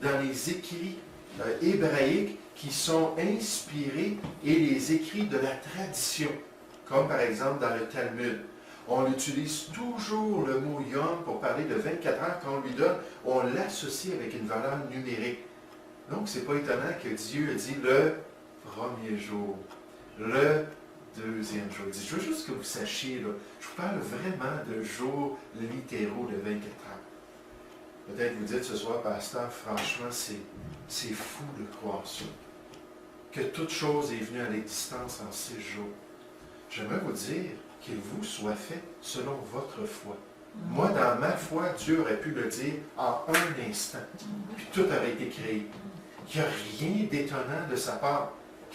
dans les écrits hébraïques qui sont inspirés et les écrits de la tradition, comme par exemple dans le Talmud. On utilise toujours le mot yom pour parler de 24 heures qu'on lui donne, on l'associe avec une valeur numérique. Donc, ce n'est pas étonnant que Dieu a dit le premier jour, le deuxième jour. Il dit, je veux juste que vous sachiez, là, je vous parle vraiment de jours littéraux de 24 heures. Peut-être vous dites ce soir, pasteur, franchement, c'est fou de croire ça. Que toute chose est venue à l'existence en 6 jours. J'aimerais vous dire qu'il vous soit fait selon votre foi. Moi, dans ma foi, Dieu aurait pu le dire en un instant. Puis tout aurait été créé. Il n'y a rien d'étonnant de sa part.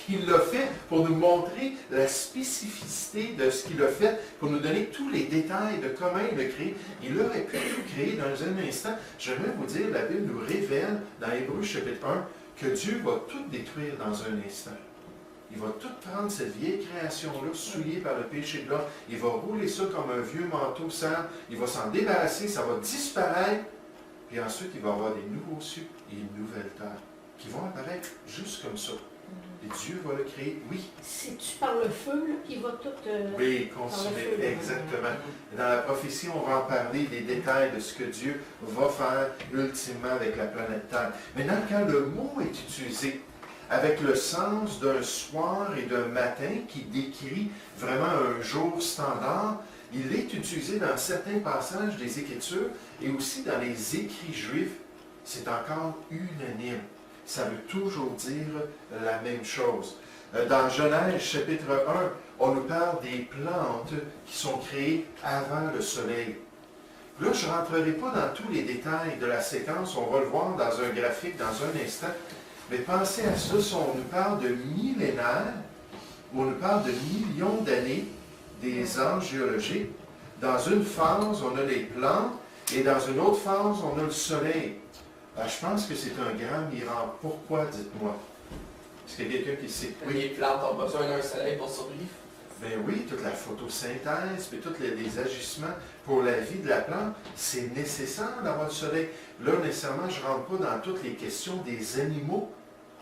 Il l'a fait pour nous montrer la spécificité de ce qu'il a fait, pour nous donner tous les détails de comment il l'a créé. Il aurait pu tout créer dans un instant. J'aimerais vous dire, la Bible nous révèle dans Hébreux chapitre 1 que Dieu va tout détruire dans un instant. Il va tout prendre cette vieille création-là, souillée par le péché de l'homme. Il va rouler ça comme un vieux manteau sale. Il va s'en débarrasser, ça va disparaître. Puis ensuite, il va y avoir des nouveaux cieux et une nouvelle terre qui vont apparaître juste comme ça. Et Dieu va le créer, oui. C'est-tu par le feu là, qui va tout... Oui, consumer, exactement. Et dans la prophétie, on va en parler des détails de ce que Dieu va faire ultimement avec la planète Terre. Maintenant, quand le mot est utilisé avec le sens d'un soir et d'un matin qui décrit vraiment un jour standard, il est utilisé dans certains passages des Écritures et aussi dans les écrits juifs. C'est encore unanime. Ça veut toujours dire la même chose. Dans Genèse chapitre 1, on nous parle des plantes qui sont créées avant le soleil. Là, je ne rentrerai pas dans tous les détails de la séquence, on va le voir dans un graphique dans un instant, mais pensez à ça, si on nous parle de millénaires, ou on nous parle de millions d'années, des âges géologiques, dans une phase, on a les plantes, et dans une autre phase, on a le soleil. Je pense que c'est un grand miracle. Pourquoi, dites-moi? Est-ce qu'il y a quelqu'un qui sait? Oui. Les plantes ont besoin d'un soleil pour survivre. Ben oui, toute la photosynthèse, puis tous les agissements pour la vie de la plante, c'est nécessaire d'avoir le soleil. Là, nécessairement, je ne rentre pas dans toutes les questions des animaux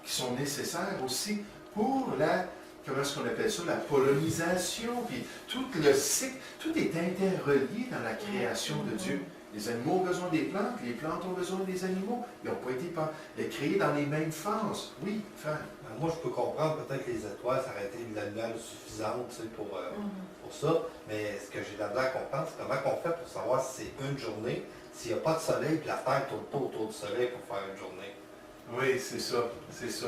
qui sont nécessaires aussi pour la, comment est-ce qu'on appelle ça, la pollinisation, puis tout le cycle, tout est interrelié dans la création de Dieu. Les animaux ont besoin des plantes, les plantes ont besoin des animaux. Ils n'ont pas été créés dans les mêmes phases. Oui, enfin. Moi, je peux comprendre peut-être que les étoiles, ça aurait été une lumière suffisante pour ça. Mais ce que j'ai là-dedans à comprendre, c'est comment on fait pour savoir si c'est une journée, s'il n'y a pas de soleil, puis la Terre ne tourne pas autour du soleil pour faire une journée. Oui, c'est ça, c'est ça.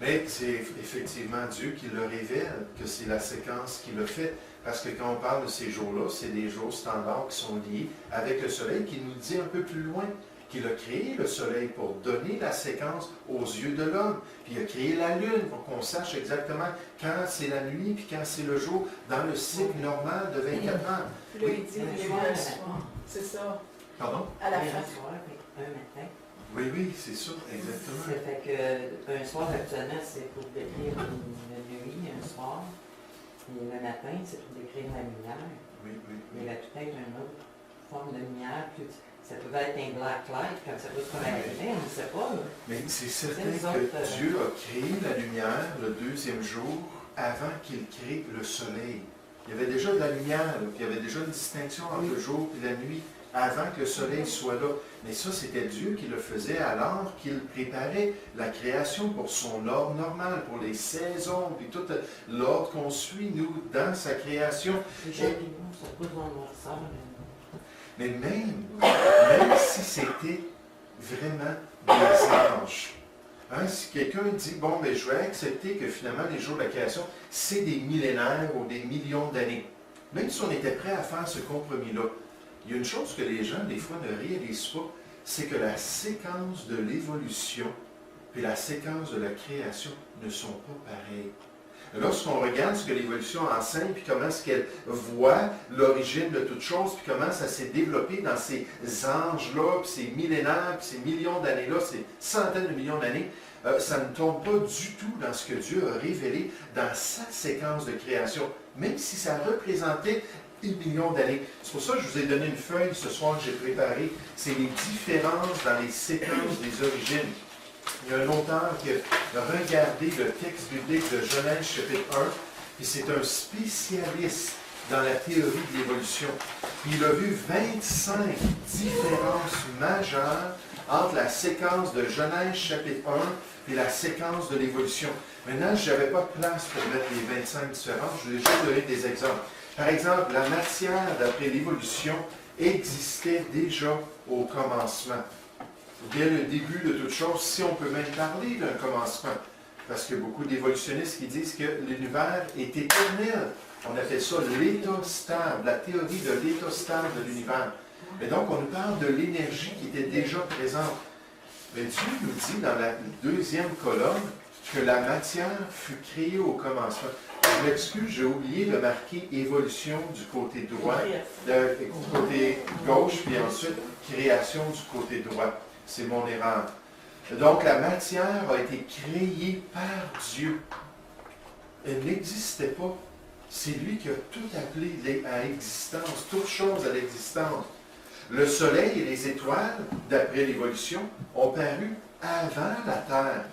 Mais c'est effectivement Dieu qui le révèle, que c'est la séquence qui le fait. Parce que quand on parle de ces jours-là, c'est des jours standards qui sont liés avec le soleil, qui nous dit un peu plus loin qu'il a créé le soleil pour donner la séquence aux yeux de l'homme. Puis il a créé la lune pour qu'on sache exactement quand c'est la nuit puis quand c'est le jour dans le cycle normal de 24 heures. Puis là, il dit le soir. C'est ça. Pardon? À la Un fin. soir et un matin. Oui, oui, c'est ça, exactement. Ça fait qu'un soir, actuellement, c'est pour décrire une nuit, un soir. Et le matin, c'est pour décrire la lumière. Oui, oui, Il oui. y a peut-être une autre forme de lumière. Ça peut être un black light, comme ça peut se arriver, on ne sait pas. Mais c'est certain C'est nous que autres, Dieu a créé la lumière le deuxième jour avant qu'il crée le soleil. Il y avait déjà de la lumière, là, puis il y avait déjà une distinction entre le jour et la nuit avant que le soleil soit là. Mais ça, c'était Dieu qui le faisait alors qu'il préparait la création pour son ordre normal, pour les saisons, puis tout l'ordre qu'on suit, nous, dans sa création. Les champignons, ça pousse dans le noirceur. Mais même si c'était vraiment des anges, hein, si quelqu'un dit, bon, mais je vais accepter que finalement les jours de la création, c'est des millénaires ou des millions d'années, même si on était prêt à faire ce compromis-là, il y a une chose que les gens, des fois, ne réalisent pas, c'est que la séquence de l'évolution et la séquence de la création ne sont pas pareilles. Lorsqu'on regarde ce que l'évolution enseigne, puis comment est-ce qu'elle voit l'origine de toute chose, puis comment ça s'est développé dans ces anges-là, puis ces millénaires, puis ces millions d'années-là, ces centaines de millions d'années, ça ne tombe pas du tout dans ce que Dieu a révélé dans sa séquence de création, même si ça représentait des millions d'années. C'est pour ça que je vous ai donné une feuille ce soir que j'ai préparée. C'est les différences dans les séquences des origines. Il y a un auteur qui a regardé le texte biblique de Genèse chapitre 1, et c'est un spécialiste dans la théorie de l'évolution. Il a vu 25 différences majeures entre la séquence de Genèse chapitre 1 et la séquence de l'évolution. Maintenant, je n'avais pas de place pour mettre les 25 différences, je vais juste donner des exemples. Par exemple, la matière, d'après l'évolution, existait déjà au commencement. Dès le début de toute chose, si on peut même parler d'un commencement, parce qu'il y a beaucoup d'évolutionnistes qui disent que l'univers est éternel. On appelle ça l'état stable, la théorie de l'état stable de l'univers. Mais donc, on nous parle de l'énergie qui était déjà présente. Mais Dieu nous dit dans la deuxième colonne que la matière fut créée au commencement. Je m'excuse, j'ai oublié de marquer évolution du côté droit, du côté gauche, puis ensuite création du côté droit. C'est mon erreur. Donc, la matière a été créée par Dieu. Elle n'existait pas. C'est lui qui a tout appelé à existence, toute chose à l'existence. Le soleil et les étoiles, d'après l'évolution, ont paru avant la Terre.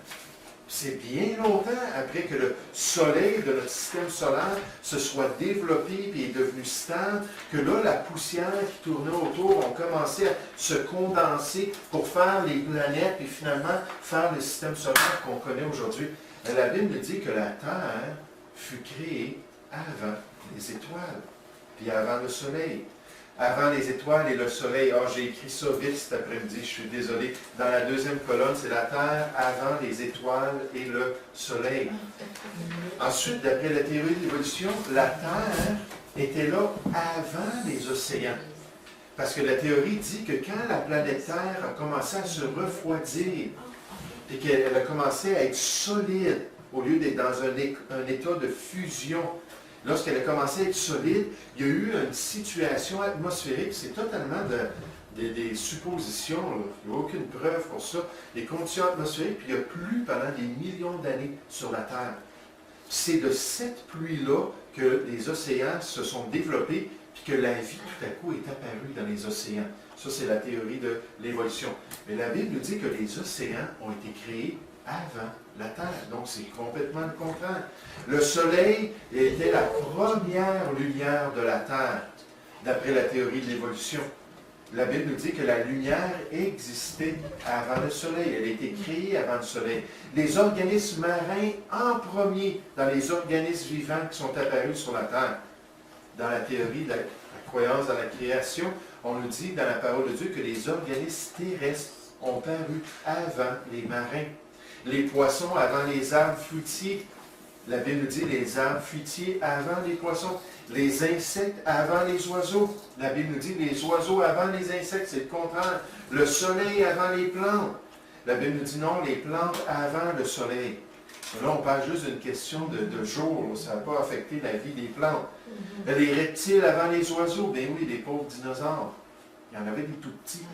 C'est bien longtemps après que le soleil de notre système solaire se soit développé et est devenu stable, que là, la poussière qui tournait autour a commencé à se condenser pour faire les planètes et finalement faire le système solaire qu'on connaît aujourd'hui. La Bible dit que la Terre fut créée avant les étoiles, puis avant le soleil. Avant les étoiles et le soleil. Ah, j'ai écrit ça vite cet après-midi, je suis désolé. Dans la deuxième colonne, c'est la Terre avant les étoiles et le soleil. Ensuite, d'après la théorie de l'évolution, la Terre était là avant les océans. Parce que la théorie dit que quand la planète Terre a commencé à se refroidir et qu'elle a commencé à être solide au lieu d'être dans un état de fusion, lorsqu'elle a commencé à être solide, il y a eu une situation atmosphérique, c'est totalement des suppositions, là. Il n'y a aucune preuve pour ça, des conditions atmosphériques, puis il y a plu pendant des millions d'années sur la Terre. C'est de cette pluie-là que les océans se sont développés, puis que la vie tout à coup est apparue dans les océans. Ça, c'est la théorie de l'évolution. Mais la Bible nous dit que les océans ont été créés avant la Terre. Donc, c'est complètement le contraire. Le Soleil était la première lumière de la Terre, d'après la théorie de l'évolution. La Bible nous dit que la lumière existait avant le soleil. Elle a été créée avant le soleil. Les organismes marins en premier dans les organismes vivants qui sont apparus sur la Terre. Dans la théorie de la croyance dans la création, on nous dit dans la parole de Dieu que les organismes terrestres ont paru avant les marins. Les poissons avant les arbres fruitiers. La Bible nous dit les arbres fruitiers avant les poissons. Les insectes avant les oiseaux. La Bible nous dit les oiseaux avant les insectes, c'est le contraire. Le soleil avant les plantes. La Bible nous dit non, les plantes avant le soleil. Là, on parle juste d'une question de jour. Ça n'a pas affecté la vie des plantes. Les reptiles avant les oiseaux. Bien oui, les pauvres dinosaures. Il y en avait des tout petits.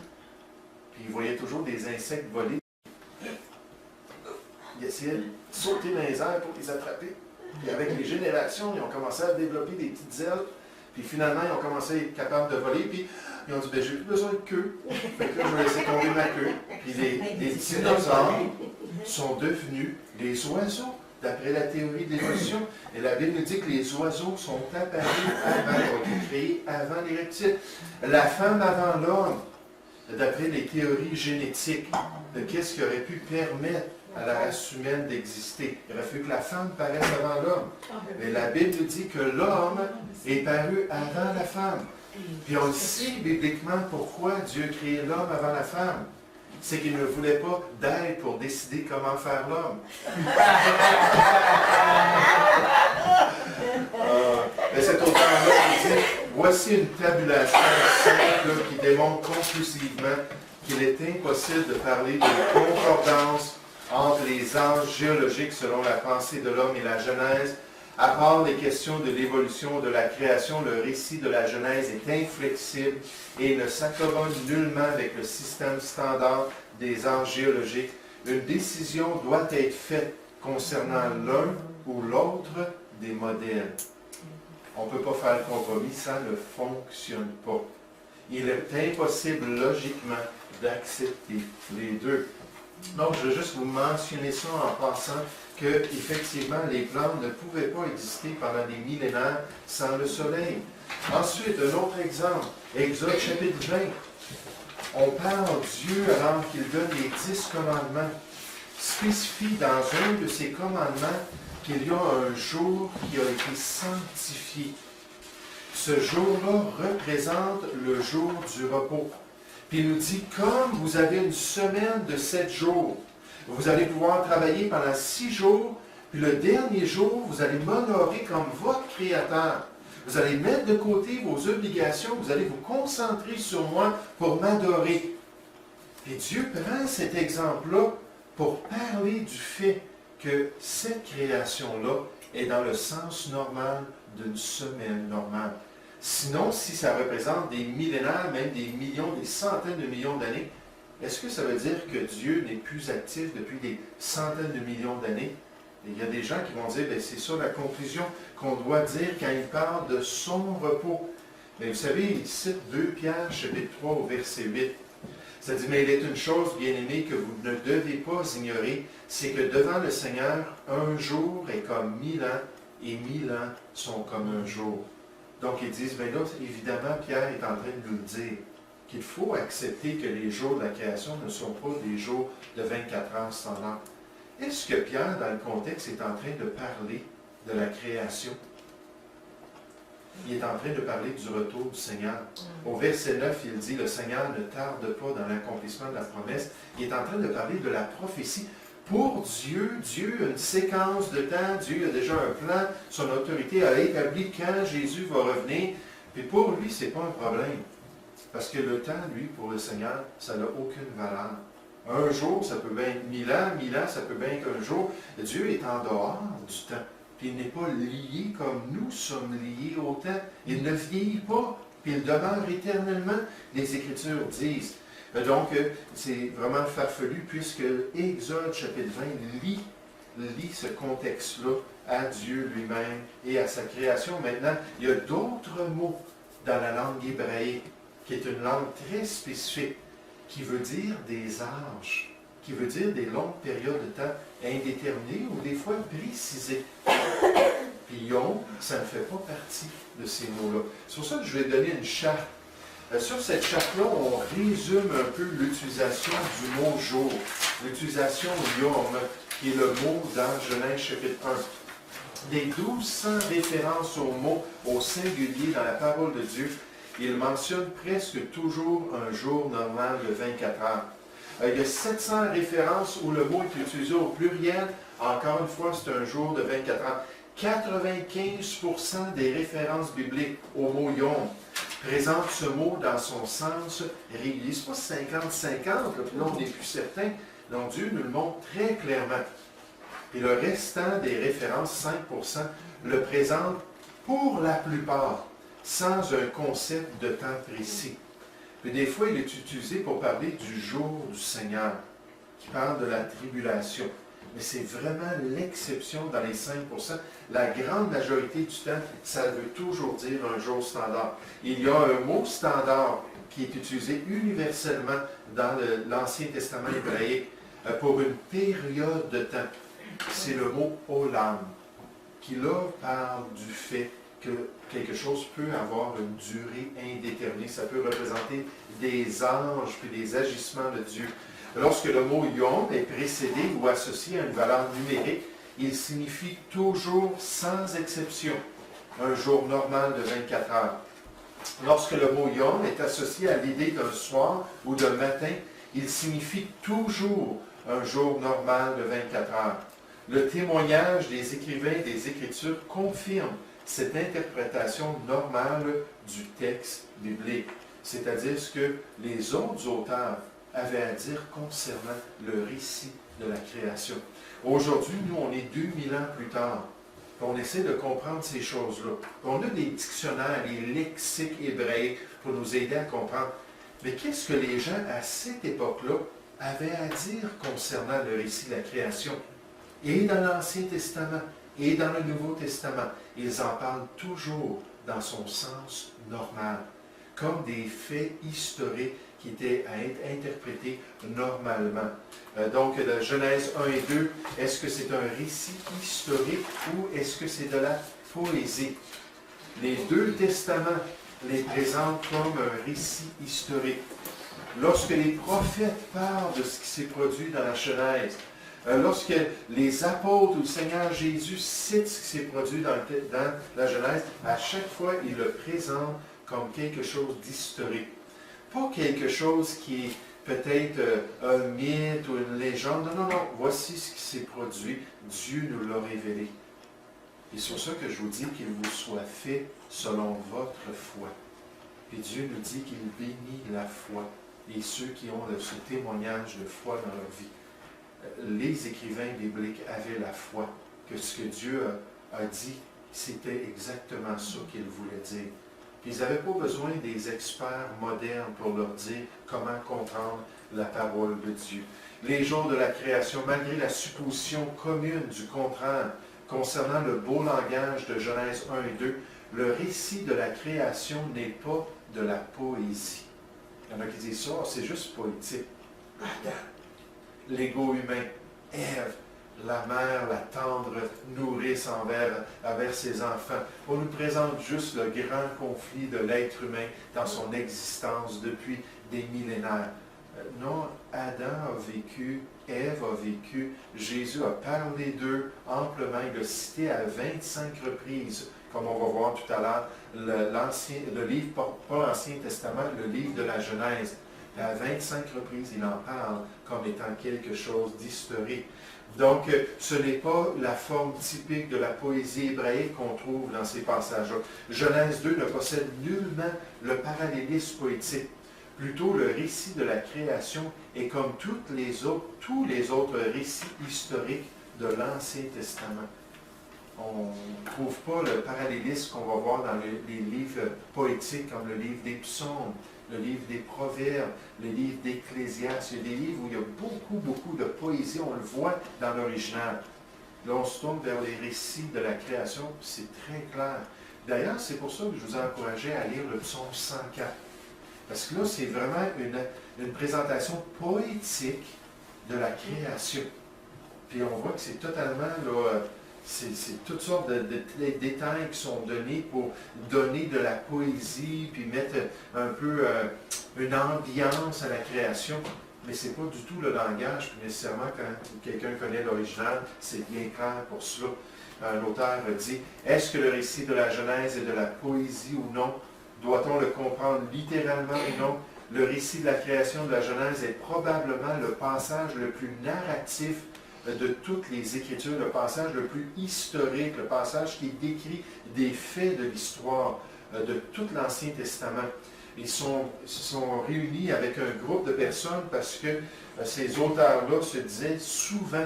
Puis ils voyaient toujours des insectes voler. Ils essayaient de sauter dans les airs pour les attraper. Puis avec les générations, ils ont commencé à développer des petites ailes. Puis finalement, ils ont commencé à être capables de voler. Puis ils ont dit, ben j'ai plus besoin de queue. Fait que là, je vais laisser tomber ma queue. Puis les dinosaures sont devenus les oiseaux, d'après la théorie de l'évolution. Et la Bible nous dit que les oiseaux sont apparus avant, ont été créés avant les reptiles. La femme avant l'homme, d'après les théories génétiques, de qu'est-ce qui aurait pu permettre à la race humaine d'exister. Il aurait fallu que la femme paraisse avant l'homme. Mais la Bible nous dit que l'homme est paru avant la femme. Puis on sait bibliquement pourquoi Dieu a créé l'homme avant la femme. C'est qu'il ne voulait pas d'aide pour décider comment faire l'homme. Mais cet auteur-là dit, voici une tabulation simple qui démontre conclusivement qu'il est impossible de parler de concordance entre les âges géologiques selon la pensée de l'homme et la Genèse. À part les questions de l'évolution, de la création, le récit de la Genèse est inflexible et ne s'accommode nullement avec le système standard des âges géologiques. Une décision doit être faite concernant l'un ou l'autre des modèles. On ne peut pas faire le compromis, ça ne fonctionne pas. Il est impossible logiquement d'accepter les deux. Donc, je veux juste vous mentionner ça en passant que, effectivement, les plantes ne pouvaient pas exister pendant des millénaires sans le soleil. Ensuite, un autre exemple, Exode chapitre 20. On parle Dieu alors qu'il donne les 10 commandements. Spécifie dans un de ces commandements qu'il y a un jour qui a été sanctifié. Ce jour-là représente le jour du repos. Puis il nous dit, comme vous avez une semaine de 7 jours, vous allez pouvoir travailler pendant 6 jours, puis le dernier jour, vous allez m'honorer comme votre Créateur. Vous allez mettre de côté vos obligations, vous allez vous concentrer sur moi pour m'adorer. Et Dieu prend cet exemple-là pour parler du fait que cette création-là est dans le sens normal d'une semaine normale. Sinon, si ça représente des millénaires, même des millions, des centaines de millions d'années, est-ce que ça veut dire que Dieu n'est plus actif depuis des centaines de millions d'années? Il y a des gens qui vont dire, c'est ça la conclusion qu'on doit dire quand il parle de son repos. Mais vous savez, il cite 2 Pierre, chapitre 3, au verset 8. Ça dit, mais il est une chose, bien-aimée, que vous ne devez pas ignorer, c'est que devant le Seigneur, un jour est comme 1000 ans, et 1000 ans sont comme un jour. Donc ils disent, bien là, évidemment, Pierre est en train de nous le dire, qu'il faut accepter que les jours de la création ne sont pas des jours de 24 heures standard. Est-ce que Pierre, dans le contexte, est en train de parler de la création? Il est en train de parler du retour du Seigneur. Au verset 9, il dit, le Seigneur ne tarde pas dans l'accomplissement de la promesse. Il est en train de parler de la prophétie. Pour Dieu, Dieu a une séquence de temps, Dieu a déjà un plan, son autorité a établi quand Jésus va revenir. Puis pour lui, ce n'est pas un problème. Parce que le temps, lui, pour le Seigneur, ça n'a aucune valeur. Un jour, ça peut bien être 1000 ans, ça peut bien être un jour. Dieu est en dehors du temps. Puis il n'est pas lié comme nous sommes liés au temps. Il ne vieillit pas, puis il demeure éternellement, les Écritures disent. Donc, c'est vraiment farfelu, puisque Exode chapitre 20 lit ce contexte-là à Dieu lui-même et à sa création. Maintenant, il y a d'autres mots dans la langue hébraïque, qui est une langue très spécifique, qui veut dire des âges, qui veut dire des longues périodes de temps indéterminées ou des fois précisées. Puis Yom, ça ne fait pas partie de ces mots-là. C'est pour ça que je vais donner une charte Sur cette charte-là, on résume un peu l'utilisation du mot jour, l'utilisation yom, qui est le mot dans Genèse chapitre 1. Des 1200 références au mot au singulier dans la parole de Dieu, il mentionne presque toujours un jour normal de 24 heures. Il y a 700 références où le mot est utilisé au pluriel. Encore une fois, c'est un jour de 24 heures. 95% des références bibliques au mot yom présentent ce mot dans son sens régulier. Ce n'est pas 50-50, là, on n'est plus certain. Donc Dieu nous le montre très clairement. Et le restant des références, 5%, le présente pour la plupart sans un concept de temps précis. Puis des fois, il est utilisé pour parler du jour du Seigneur, qui parle de la tribulation. Mais c'est vraiment l'exception dans les 5%. La grande majorité du temps, ça veut toujours dire un jour standard. Il y a un mot standard qui est utilisé universellement dans l'Ancien Testament hébraïque pour une période de temps. C'est le mot « olam », qui là parle du fait que quelque chose peut avoir une durée indéterminée. Ça peut représenter des anges puis des agissements de Dieu. Lorsque le mot « yom » est précédé ou associé à une valeur numérique, il signifie toujours, sans exception, un jour normal de 24 heures. Lorsque le mot « yom » est associé à l'idée d'un soir ou d'un matin, il signifie toujours un jour normal de 24 heures. Le témoignage des écrivains des Écritures confirme cette interprétation normale du texte biblique, c'est-à-dire ce que les autres auteurs avaient à dire concernant le récit de la création. Aujourd'hui, nous, on est 2000 ans plus tard, on essaie de comprendre ces choses-là. On a des dictionnaires, des lexiques hébraïques pour nous aider à comprendre. Mais qu'est-ce que les gens à cette époque-là avaient à dire concernant le récit de la création? Et dans l'Ancien Testament, et dans le Nouveau Testament, ils en parlent toujours dans son sens normal, comme des faits historiques qui étaient à être interprétés normalement. Donc, de Genèse 1 et 2, est-ce que c'est un récit historique ou est-ce que c'est de la poésie? Les deux testaments les présentent comme un récit historique. Lorsque les prophètes parlent de ce qui s'est produit dans la Genèse, lorsque les apôtres ou le Seigneur Jésus citent ce qui s'est produit dans la Genèse, à chaque fois, ils le présentent comme quelque chose d'historique. Pas quelque chose qui est peut-être un mythe ou une légende. Non, non, non. Voici ce qui s'est produit. Dieu nous l'a révélé. Et c'est pour ça que je vous dis qu'il vous soit fait selon votre foi. Et Dieu nous dit qu'il bénit la foi et ceux qui ont ce témoignage de foi dans leur vie. Les écrivains bibliques avaient la foi que ce que Dieu a dit, c'était exactement ça qu'il voulait dire. Ils n'avaient pas besoin des experts modernes pour leur dire comment comprendre la parole de Dieu. Les jours de la création, malgré la supposition commune du contraire concernant le beau langage de Genèse 1 et 2, le récit de la création n'est pas de la poésie. Il y en a qui disent ça, c'est juste poétique. Adam, l'ego humain, Ève, la mère, la tendre nourrice envers ses enfants. On nous présente juste le grand conflit de l'être humain dans son existence depuis des millénaires. Non, Adam a vécu, Ève a vécu, Jésus a parlé d'eux amplement, il l'a cité à 25 reprises, comme on va voir tout à l'heure, le livre, pas l'Ancien Testament, le livre de la Genèse. À 25 reprises, il en parle comme étant quelque chose d'historique. Donc, ce n'est pas la forme typique de la poésie hébraïque qu'on trouve dans ces passages-là. Genèse 2 ne possède nullement le parallélisme poétique. Plutôt, le récit de la création est comme tous les autres récits historiques de l'Ancien Testament. On ne trouve pas le parallélisme qu'on va voir dans les livres poétiques comme le livre des Psaumes, le livre des Proverbes, le livre d'Ecclésiaste. Il y a des livres où il y a beaucoup de poésie, on le voit dans l'original. Là, on se tourne vers les récits de la création, c'est très clair. D'ailleurs, c'est pour ça que je vous encourageais à lire le psaume 104. Parce que là, c'est vraiment une présentation poétique de la création. Puis on voit que c'est totalement là, C'est toutes sortes de détails qui sont donnés pour donner de la poésie, puis mettre un peu une ambiance à la création. Mais ce n'est pas du tout le langage, puis nécessairement quand quelqu'un connaît l'original, c'est bien clair pour cela. L'auteur dit, est-ce que le récit de la Genèse est de la poésie ou non? Doit-on le comprendre littéralement ou non? Le récit de la création de la Genèse est probablement le passage le plus narratif de toutes les Écritures, le passage le plus historique, le passage qui décrit des faits de l'histoire de tout l'Ancien Testament. Ils se sont réunis avec un groupe de personnes parce que ces auteurs-là se disaient souvent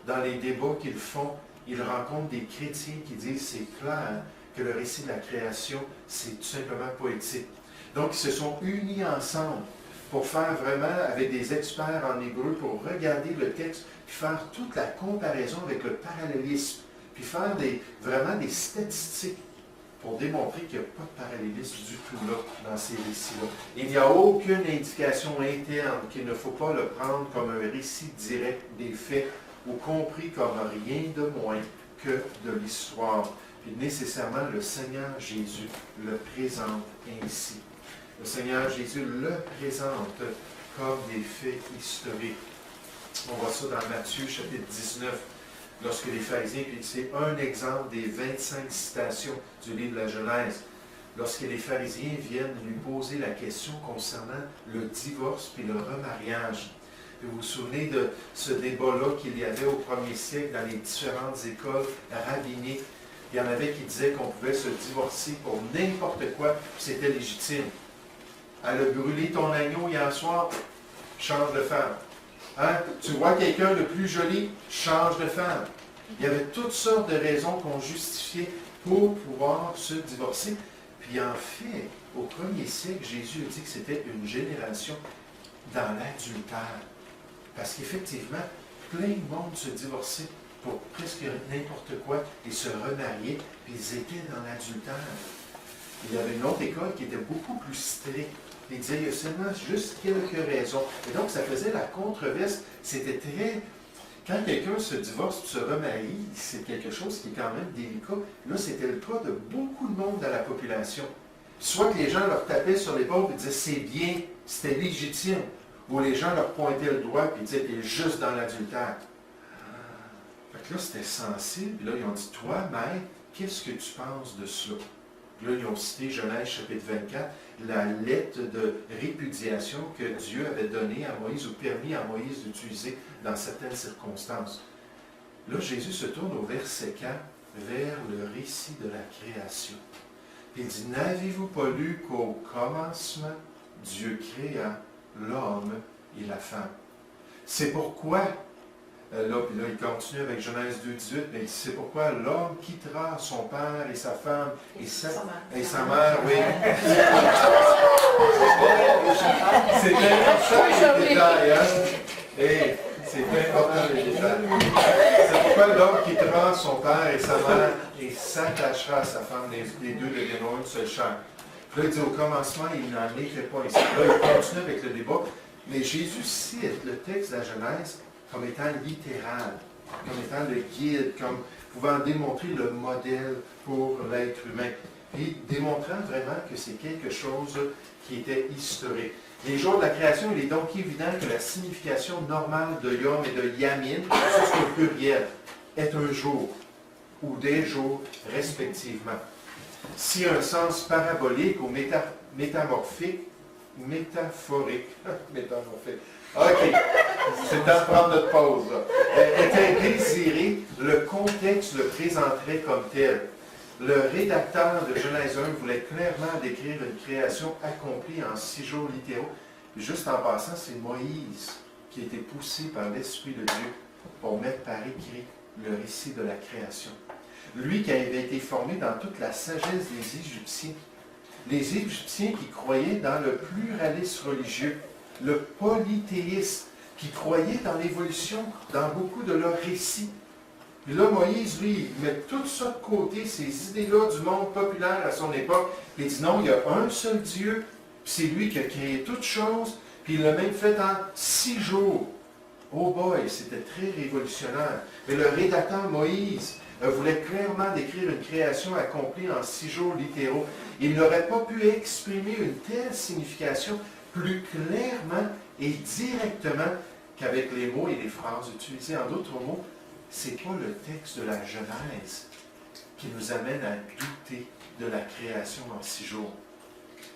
dans les débats qu'ils font, ils rencontrent des chrétiens qui disent c'est clair que le récit de la création, c'est tout simplement poétique. Donc, ils se sont unis ensemble pour faire vraiment, avec des experts en hébreu, pour regarder le texte, puis faire toute la comparaison avec le parallélisme, puis faire vraiment des statistiques pour démontrer qu'il n'y a pas de parallélisme du tout là, dans ces récits-là. Il n'y a aucune indication interne qu'il ne faut pas le prendre comme un récit direct des faits ou compris comme rien de moins que de l'histoire. Puis nécessairement, le Seigneur Jésus le présente ainsi. Le Seigneur Jésus le présente comme des faits historiques. On voit ça dans Matthieu, chapitre 19, lorsque les pharisiens, puis c'est un exemple des 25 citations du livre de la Genèse, lorsque les pharisiens viennent lui poser la question concernant le divorce puis le remariage. Et vous vous souvenez de ce débat-là qu'il y avait au 1er siècle dans les différentes écoles rabbiniques. Il y en avait qui disaient qu'on pouvait se divorcer pour n'importe quoi, puis c'était légitime. Elle a brûlé ton agneau hier soir, change de femme. Hein? Tu vois quelqu'un de plus joli, change de femme. Il y avait toutes sortes de raisons qu'on justifiait pour pouvoir se divorcer. Puis en fait, au 1er siècle, Jésus a dit que c'était une génération dans l'adultère. Parce qu'effectivement, plein de monde se divorçait pour presque n'importe quoi et se remarier, puis ils étaient dans l'adultère. Il y avait une autre école qui était beaucoup plus stricte. Il disait, il y a seulement juste quelques raisons. Et donc, ça faisait la controverse. C'était très... Quand quelqu'un se divorce ou se remarie, c'est quelque chose qui est quand même délicat. Là, c'était le cas de beaucoup de monde dans la population. Soit que les gens leur tapaient sur l'épaule et disaient, c'est bien, c'était légitime. Ou les gens leur pointaient le doigt et disaient, t'es juste dans l'adultère. Fait que là, c'était sensible. Puis là, ils ont dit, toi, maître, qu'est-ce que tu penses de cela? Puis là, ils ont cité Genèse chapitre 24, la lettre de répudiation que Dieu avait donnée à Moïse ou permis à Moïse d'utiliser dans certaines circonstances. Là, Jésus se tourne au verset 4 vers le récit de la création. Il dit, n'avez-vous pas lu qu'au commencement, Dieu créa l'homme et la femme? C'est pourquoi... Là, il continue avec Genèse 2,18, mais il dit, c'est pourquoi l'homme quittera son père et sa femme et sa mère, oui. C'est important les détails, hein? Et c'est important les détails. C'est pourquoi l'homme quittera son père et sa mère et s'attachera à sa femme, les deux deviendront une seule chair. Puis là, il dit, au commencement, il n'en était pas ici. Là, il continue avec le débat, mais Jésus cite le texte de la Genèse comme étant littéral, comme étant le guide, comme pouvant démontrer le modèle pour l'être humain, et démontrant vraiment que c'est quelque chose qui était historique. Les jours de la création, il est donc évident que la signification normale de Yom et de Yamin, ça c'est au pluriel, est un jour, ou des jours, respectivement. Si un sens parabolique ou métaphorique, OK, c'est le temps de prendre notre pause. Était désiré, le contexte le présenterait comme tel. Le rédacteur de Genèse 1 voulait clairement décrire une création accomplie en 6 jours littéraux. Juste en passant, c'est Moïse qui a été poussé par l'Esprit de Dieu pour mettre par écrit le récit de la création. Lui qui avait été formé dans toute la sagesse des Égyptiens. Les Égyptiens qui croyaient dans le pluralisme religieux, le polythéisme, qui croyait dans l'évolution dans beaucoup de leurs récits. Puis là, Moïse, lui, il met tout ça de côté, ces idées-là du monde populaire à son époque, puis il dit non, il y a un seul Dieu, puis c'est lui qui a créé toutes choses, puis il l'a même fait en 6 jours. Oh boy, c'était très révolutionnaire. Mais le rédacteur Moïse, voulait clairement décrire une création accomplie en 6 jours littéraux. Il n'aurait pas pu exprimer une telle signification plus clairement et directement qu'avec les mots et les phrases utilisées. En d'autres mots, ce n'est pas le texte de la Genèse qui nous amène à douter de la création en 6 jours.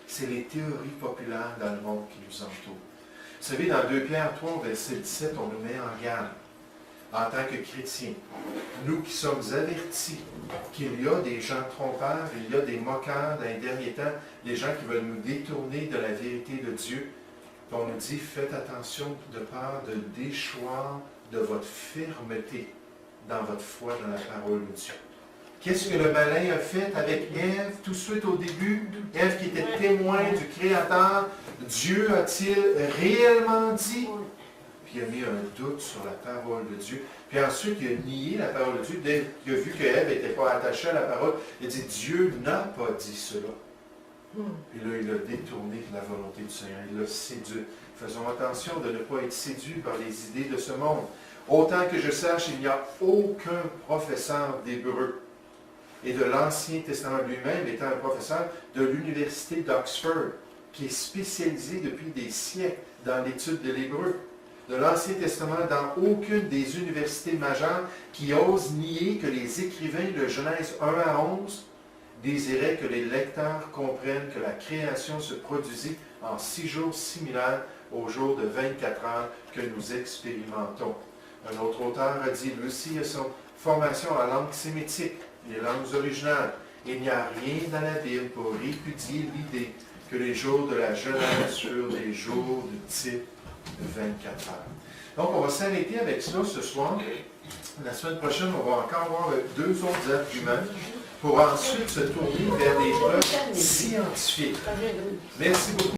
C'est les théories populaires dans le monde qui nous entourent. Vous savez, dans 2 Pierre 3, verset 17, on nous met en garde. En tant que chrétiens, nous qui sommes avertis qu'il y a des gens trompeurs, il y a des moqueurs dans les derniers temps, des gens qui veulent nous détourner de la vérité de Dieu. On nous dit, faites attention de peur de déchoir de votre fermeté dans votre foi dans la parole de Dieu. Qu'est-ce que le malin a fait avec Ève tout de suite au début? Ève qui était témoin du Créateur, Dieu a-t-il réellement dit? Puis il a mis un doute sur la parole de Dieu. Puis ensuite, il a nié la parole de Dieu. Dès qu'il a vu qu'Ève n'était pas attachée à la parole, il a dit, Dieu n'a pas dit cela. Puis là, il a détourné la volonté du Seigneur. Il l'a séduit. Faisons attention de ne pas être séduits par les idées de ce monde. Autant que je sache, il n'y a aucun professeur d'hébreu et de l'Ancien Testament lui-même étant un professeur de l'Université d'Oxford, qui est spécialisé depuis des siècles dans l'étude de l'hébreu. De l'Ancien Testament, dans aucune des universités majeures qui osent nier que les écrivains de Genèse 1 à 11 désiraient que les lecteurs comprennent que la création se produisit en 6 jours similaires aux jours de 24 heures que nous expérimentons. Un autre auteur a dit, lui aussi, a son formation en langue sémitique, les langues originales. Il n'y a rien dans la Bible pour répudier l'idée que les jours de la Genèse furent des jours de type de 24 heures. Donc, on va s'arrêter avec ça ce soir. La semaine prochaine, on va encore avoir 2 autres arguments pour ensuite se tourner vers des preuves scientifiques. Merci beaucoup.